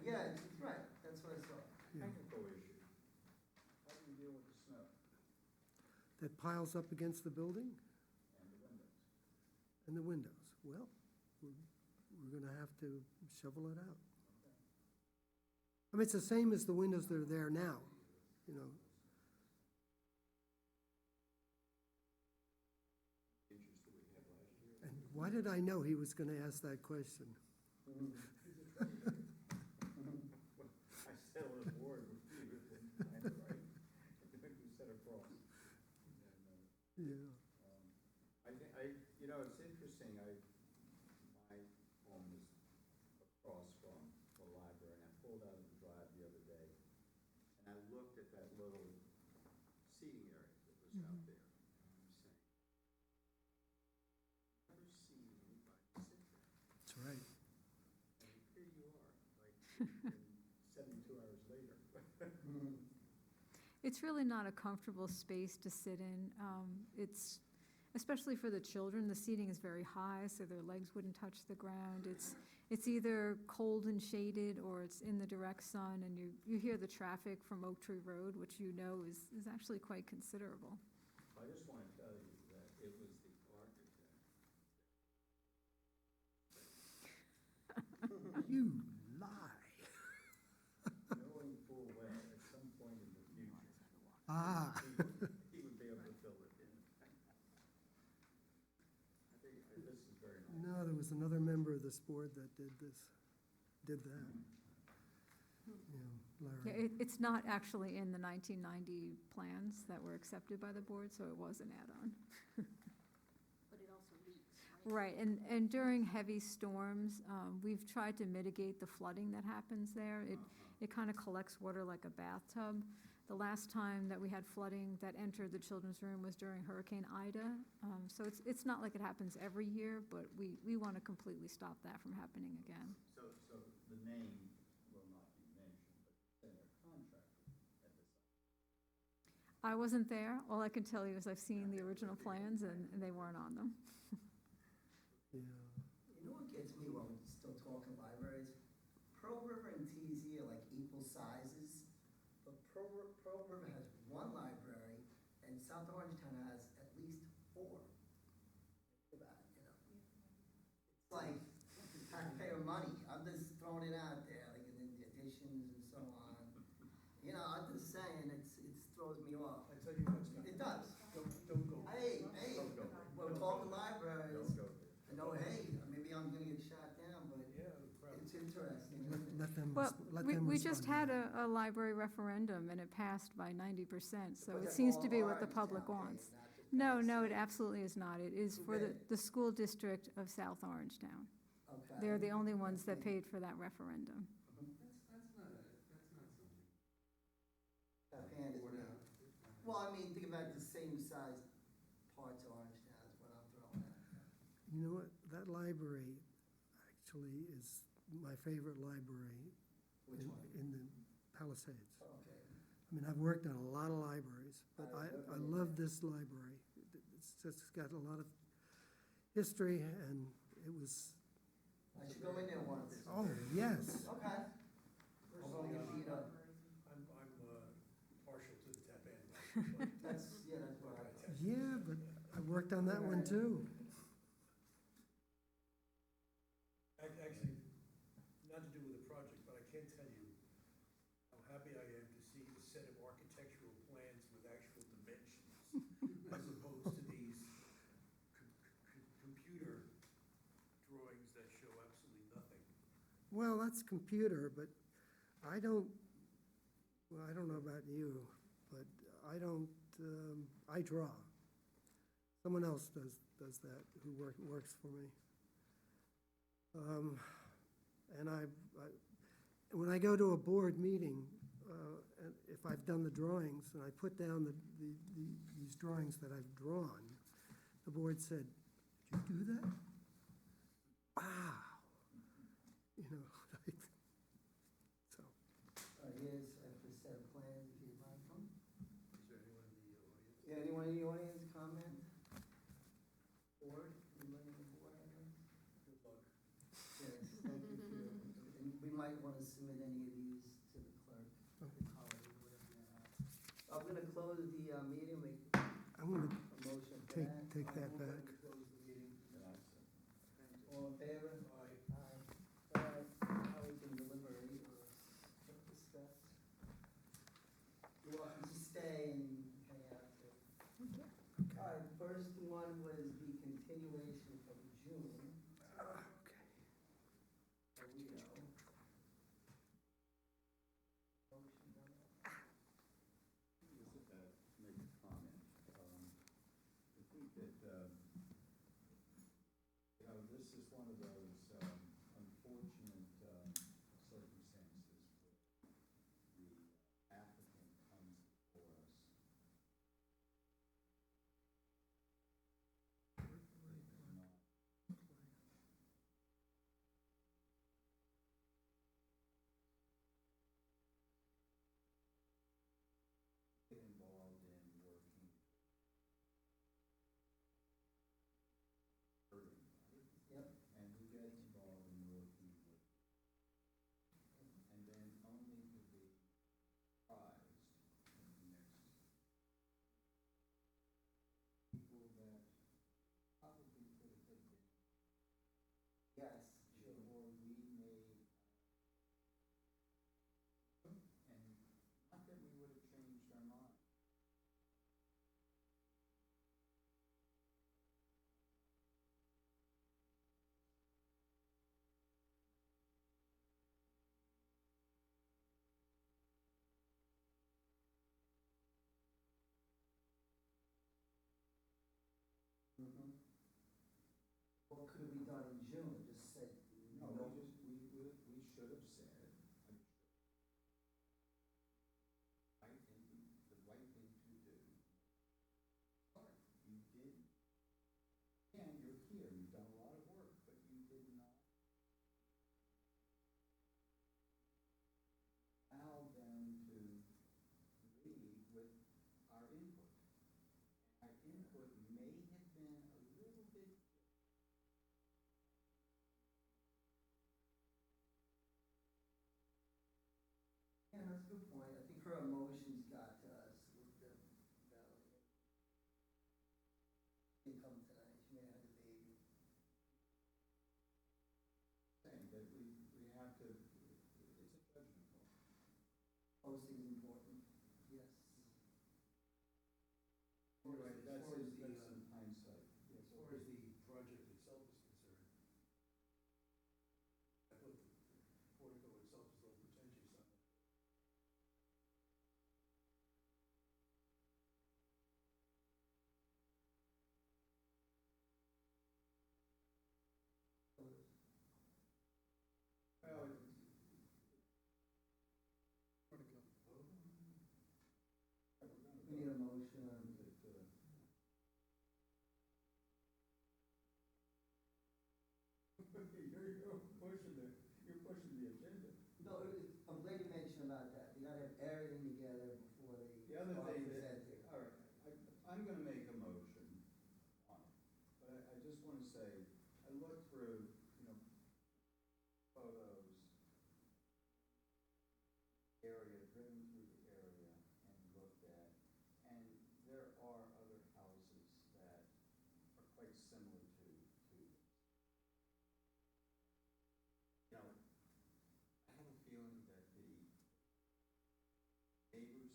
Yeah, that's right, that's what I saw. Yeah. Technical issue. How do you deal with the snow That piles up against the building and the windows? and the windows. Well, we're gonna have to shovel it out. I mean, it's the same as the windows that are there now, you know. And why did I know he was gonna ask that question? I sat on the board with you, right? We sat across. Yeah. You know, it's interesting, my home is across from the library, and I pulled out of the drive the other day, and I looked at that little seating area that was out there, and I'm saying, I've never seen anybody sit there. That's right. And here you are, like, 72 hours later. It's really not a comfortable space to sit in. It's, especially for the children, the seating is very high, so their legs wouldn't touch the ground. It's either cold and shaded, or it's in the direct sun, and you hear the traffic from Oak Tree Road, which you know is actually quite considerable. I just want to tell you that it was the architect. You lie. Knowing full well, at some point in the future, Ah. he would be able to fill it in. I think this is very nice. No, there was another member of this board that did that. Yeah, Yeah, Larry. it's not actually in the 1990 plans that were accepted by the board, so it was an add-on. But it also leaks, right? Right, and during heavy storms, we've tried to mitigate the flooding that happens there. It kind of collects water like a bathtub. The last time that we had flooding that entered the children's room was during Hurricane Ida. So it's not like it happens every year, but we want to completely stop that from happening again. So the name will not be mentioned, but it's in their contract at this. I wasn't there. All I can tell you is I've seen the original plans, and they weren't on them. Yeah. You know what gets me while we're still talking libraries? Pearl River and TZ are like equal sizes, but Pearl River has one library, and South Orangetown has at least 4. Think about it, you know. It's like taxpayer money. I'm just throwing it out there, like in the additions and so on. You know, I'm just saying, it throws me off. I tell you what's not. It does. Don't go. Hey, Don't go. we're talking libraries. Don't go there. I know, hey, maybe I'm gonna get shot down, but Yeah, probably. it's interesting. Let them, Well, let them we just respond. had a library referendum, and it passed by 90%, so But it that's seems all to be what the Orangetown public paid, wants. not just No, us. it absolutely is not. It is Who for paid? the school district of South Orangetown. Okay. They're the only ones that paid for that referendum. That's not something. That hand is me. Well, I mean, think about the same size parts of Orangetown is what I'm throwing at. You know what, that library actually is my favorite library Which one? in the Palisades. Okay. I mean, I've worked on a lot of libraries, but I I love love this library. It's just got a lot of history, and it was, I should go in there once. oh, yes. Okay. I'll go get beat up. I'm partial to the tap in. That's what I. Yeah, but I worked on that one too. Actually, not to do with the project, but I can tell you how happy I am to see a set of architectural plans with actual dimensions, as opposed to these computer drawings that show absolutely nothing. Well, that's computer, but I don't know about you, but I don't, I draw. Someone else does that, who works for me. And when I go to a board meeting, and if I've done the drawings, and I put down these drawings that I've drawn, the board said, "Did you do that? Wow." You know, like, so. Here's a set of plans if you'd like them. Is there anyone in the audience? Yeah, anyone in the audience comment? Board, anybody in the board? Good luck. Yes, thank you for your, and we might want to submit any of these to the clerk, the colleague, whatever you have. I'm gonna close the meeting, make I'm gonna a motion for that. take that I'll move back. to close the meeting. All in favor? Aye. Aye. stay and hang out too. All right, the first one was the continuation from June. Toledo. Motion on that? Just make a comment. I think that, this is one of those unfortunate circumstances where the applicant comes before us. Is not get involved in working. Yep. And we get involved in working with, and then only to be surprised at the next people that probably could have been. Yes, sure. Or we may, and not that we would have changed our mind. Mhm. What could have we done in June? Just said, No, no. we should have said, I think the right thing to do. But you did, and you're here, you've done a lot of work, but you did not allow them to read with our input. Our input may have been a little bit. Yeah, that's a good point. I think her emotions got to us with the valley. She didn't come tonight. She may have had a baby. Saying that we have to, it's a judgment call. Posting is important. Yes. Anyway, that's far as that's in hindsight. As far as the project itself is concerned, I thought the portico itself is a little pretentious on that. Well, We need a motion on You're pushing the agenda. No, I'm glad you mentioned about that. You gotta have everything together before they The other are thing presented. all right, I'm gonna make a motion on it, but I just wanna say, I looked through, photos, area, driven through the area and looked at, and there are other houses that are quite similar to this. I have a feeling that the neighbors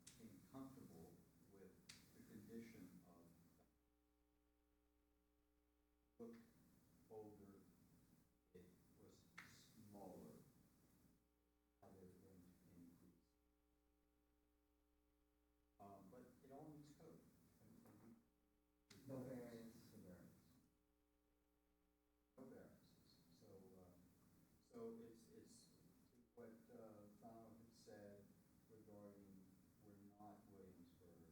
became comfortable with the condition of the looked older, it was smaller, how they're going to increase. But it all meets code. No variance. No variance. No variances. So it's to what Thao had said regarding we're not Williamsburg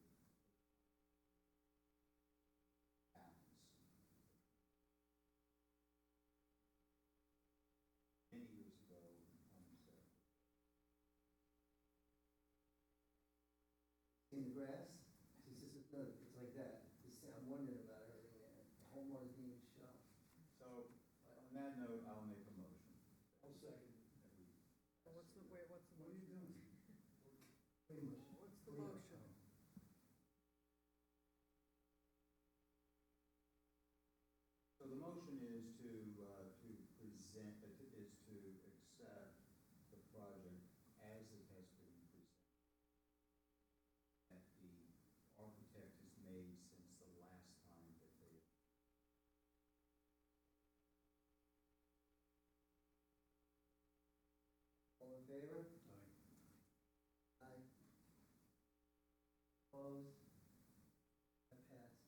towns. Many years ago, said. In the grass, it's just, no, it's like that. I'm wondering about everything there. The homeowners didn't even show. So on that note, I'll make a motion. I'll second. What's the, wait, what's the What are you motion? doing? Pretty much. What's the motion? So the motion is to present, is to accept the project as it has been presented. favor? Aye. Opposed? That passed.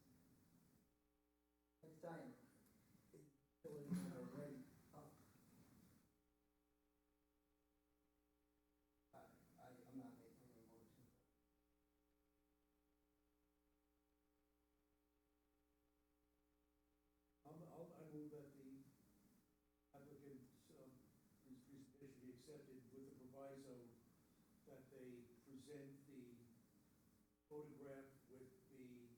Next item. Is building already up. I'm not making any motion. I move that the applicant's presentation be accepted with the proviso that they present the photograph with the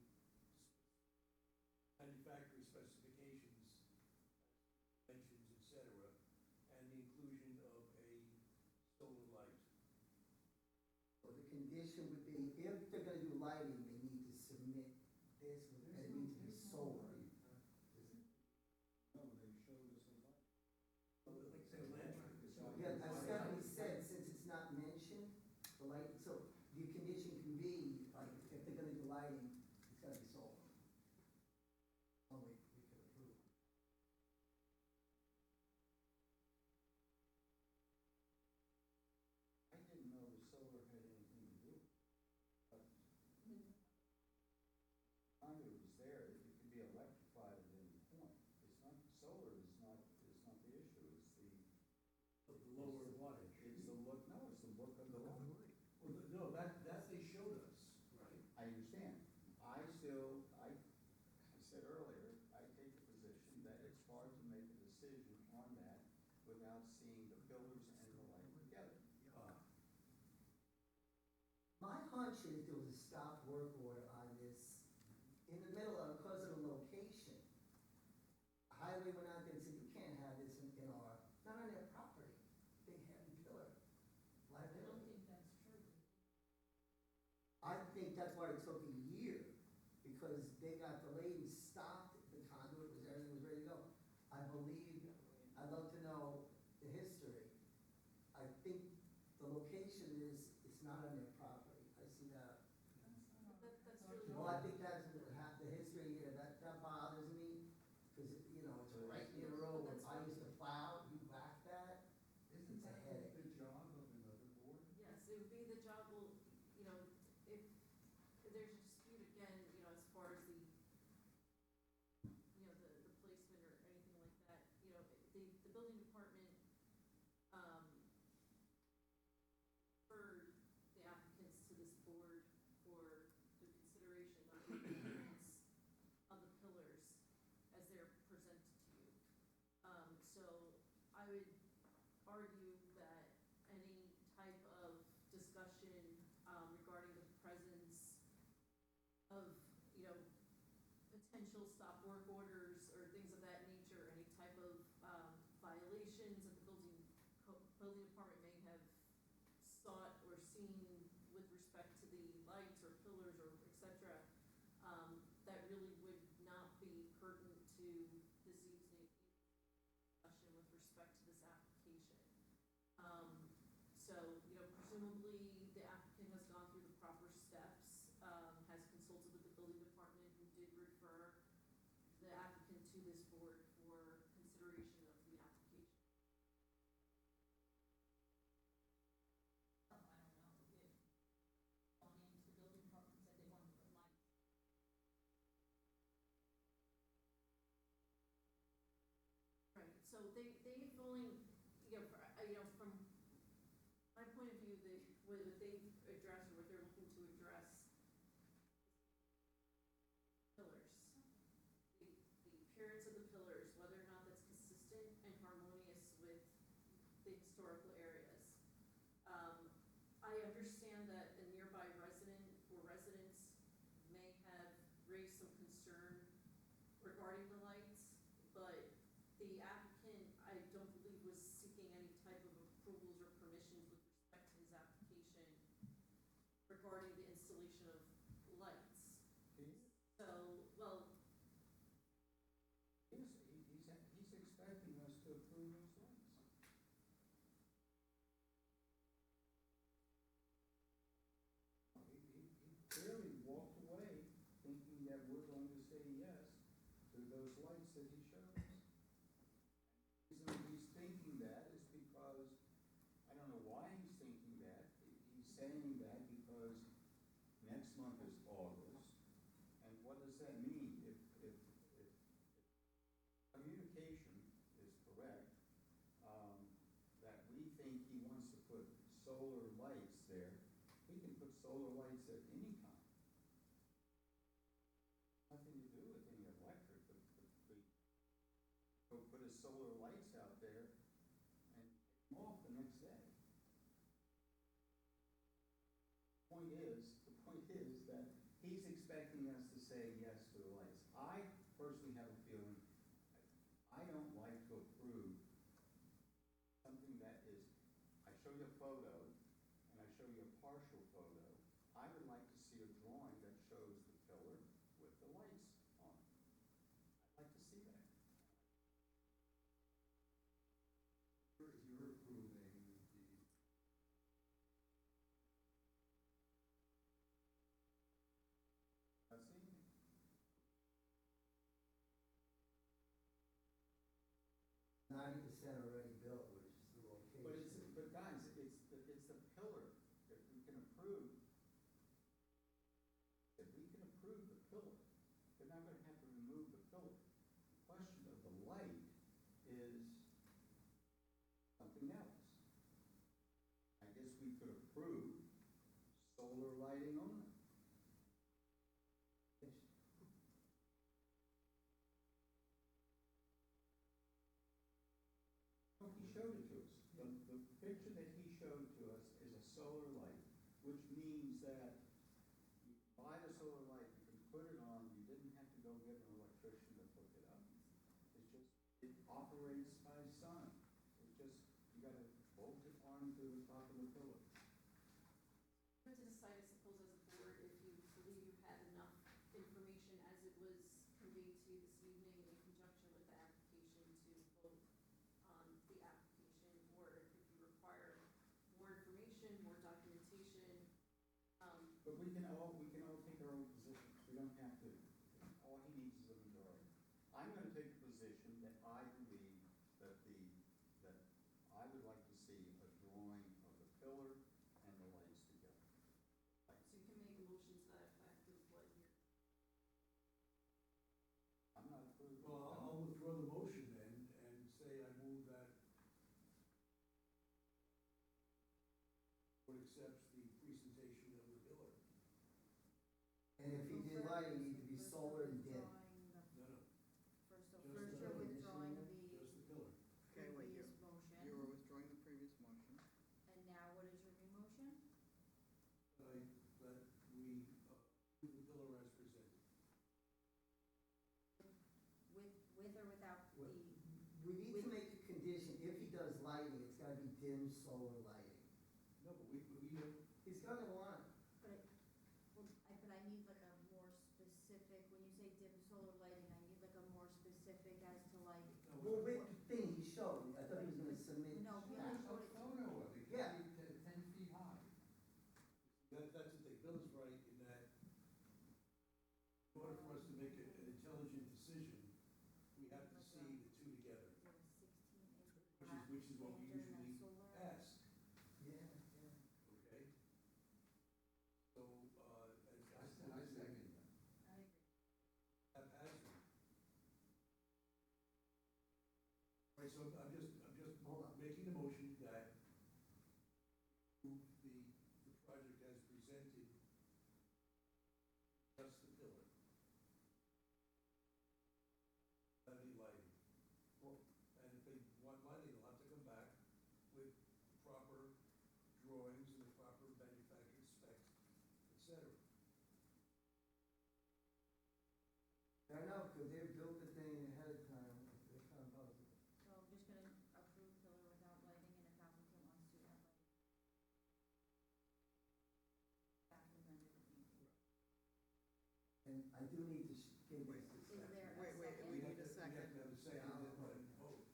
manufacturer specifications, dimensions, et cetera, and the inclusion of a solar light. So the condition would be, if they're gonna do lighting, they need to submit this, and it needs to be solar. No, they showed us a light. Like say a lantern. Yeah, as Stephanie said, since it's not mentioned, the light, so the condition can be, like, if they're gonna do lighting, it's gotta be solar. Oh, we could approve. I didn't know the solar had anything to do with it. But conduit was there, it could be electrified at any point. It's not, solar is not the issue, it's Of the lower wattage. it's the look, no, it's the look of the light. Well, no, that they showed us, right? I understand. I said earlier, I take the position that it's hard to make a decision on that without seeing the pillars and the light together. My hunch is there was a stop work order on this in the middle of, because of the location. Highway went out there and said, you can't have this in our, not on their property, big heavy pillar. I don't think that's true. I think that's why it took a year, because they got delayed and stopped, the conduit was, everything was ready to go. I believe, I'd love to know the history. I think the location is, it's not on their property, I see that. That's really. Well, I think that's what happened, the history here, that bothers me, because, you know, it's right near the road, when I used to plow, you back that, Isn't it's a that headache. the job of another board? Yes, it would be the job, well, you know, if there's a dispute again, you know, as far as the, you know, the placement or anything like that, you know, the building department, referred the applicants to this board for the consideration of the appearance of the pillars as they're presented to you. So I would argue that any type of discussion regarding the presence of, you know, potential stop work orders or things of that nature, any type of violations that the building department may have sought or seen with respect to the lights or pillars or et cetera, that really would not be pertinent to this evening discussion with respect to this application. So, you know, presumably the applicant has gone through the proper steps, has consulted with the building department, who did refer the applicant to this board for consideration of the application. I don't know if gone into the building department and said they wanted to put lights. Right, so they've only, you know, from my point of view, what they've addressed, or what they're looking to address, pillars. The appearance of the pillars, whether or not that's consistent and harmonious with the historical areas. I understand that a nearby resident or residents may have raised some concern regarding the lights, but the applicant, I don't believe, was seeking any type of approvals or permissions with respect to his application regarding the installation of lights. So, well, He's expecting us to approve those lights. He clearly walked away thinking that we're going to say yes to those lights that he showed us. The reason he's thinking that is because, I don't know why put his solar lights out there and take them off the next day. The point is that he's expecting us to say yes to the lights. I personally have a feeling, I don't like to approve something that is, I show you a photo, and I show you a partial photo. I would like to see a drawing that shows the pillar with the lights on it. I'd like to see that. You're approving the, Not seeing it. 90% already built, which is the location. But guys, it's the pillar that we can approve. If we can approve the pillar, they're not gonna have to remove the pillar. The question of the light is something else. I guess we could approve solar lighting only. He showed it to us. The picture that he showed to us is a solar light, which means that you buy the solar light, you can put it on, you didn't have to go get an electrician to hook it up. It's just, it operates by sun. It's just, you gotta bolt it onto the top of the pillar. To decide, I suppose, as a board, if you believe you had enough information as it was conveyed to you this evening in conjunction with the application to vote on the application, or if you require more information, more documentation. But we can all take our own positions. We don't have to, all he needs is a majority. I'm gonna take the position that I believe that I would like to see a drawing of the pillar and the lights together. So you can make a motion to that effect with what you're. I'm not approving. Well, I'll withdraw the motion then and say I move that board accepts the presentation of the pillar. And if he did light, it needed to be solar and dim. No, no, First, Just first the you're pillar. withdrawing just the the pillar. Okay, wait, previous you motion, were withdrawing the previous motion. and now what is your new motion? That we, do the pillar as presented. With or without the, We need to make a condition, if he does lighting, it's gotta be dim solar lighting. No, but we He's gonna want, but I need like a more specific, when you say dim solar lighting, I need like a more specific as to like, well, with the thing he showed, I thought he was gonna submit. no, he that. only showed it. photo of it, Yeah. 10 feet high. that's the thing, Bill is right in that in order for us to make an intelligent decision, we have to see the two together, There was 16-inch which is what we lantern and usually solar. ask, Yeah, okay? So, I second that. I agree. haphazard. Right, so I'm just Hold on. making the motion that the project as presented, just the pillar. Any lighting. Well- And if they want lighting, they'll have to come back with proper drawings and the proper manufactured specs, et cetera. I know, cause they built the thing ahead of time, they're kind of puzzled. So I'm just gonna approve pillar without lighting, and if applicant wants to add lighting. Back to amended if need be. And I do need to give this a Is second. there a Wait, second? we need a We second. have to have a second and then vote.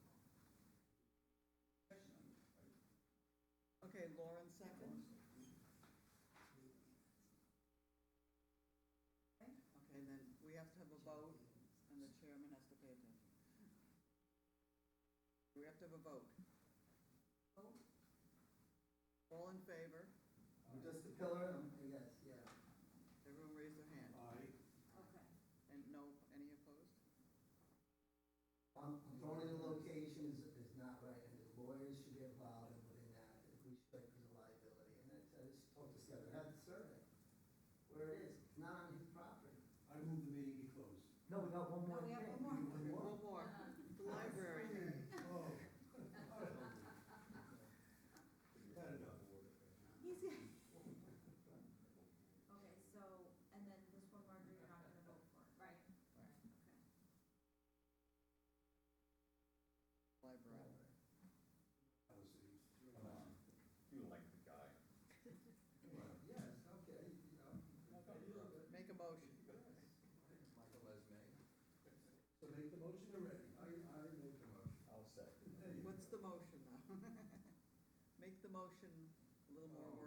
Okay, Lauren second. Okay, then we have to have a vote, and the chairman has to pay attention. We have to have a vote. Vote? All in favor? Just the pillar, yes, yeah. Everyone raise their hand. Aye. Okay. And no, any opposed? I'm throwing in the location is not right, and the lawyers should get involved within that, if we should, because of liability, and that's, I just talked to Scott, I have the survey, where it is, it's not on his property. I move the meeting be closed. No, we got one more No, we thing. have one more. One more. The library. library. Come on, you like the guy. Yes, okay, Make a motion. Michael Esme. So make the motion already. I make the motion. I'll second. There you What's go. the motion now? Make the motion a little more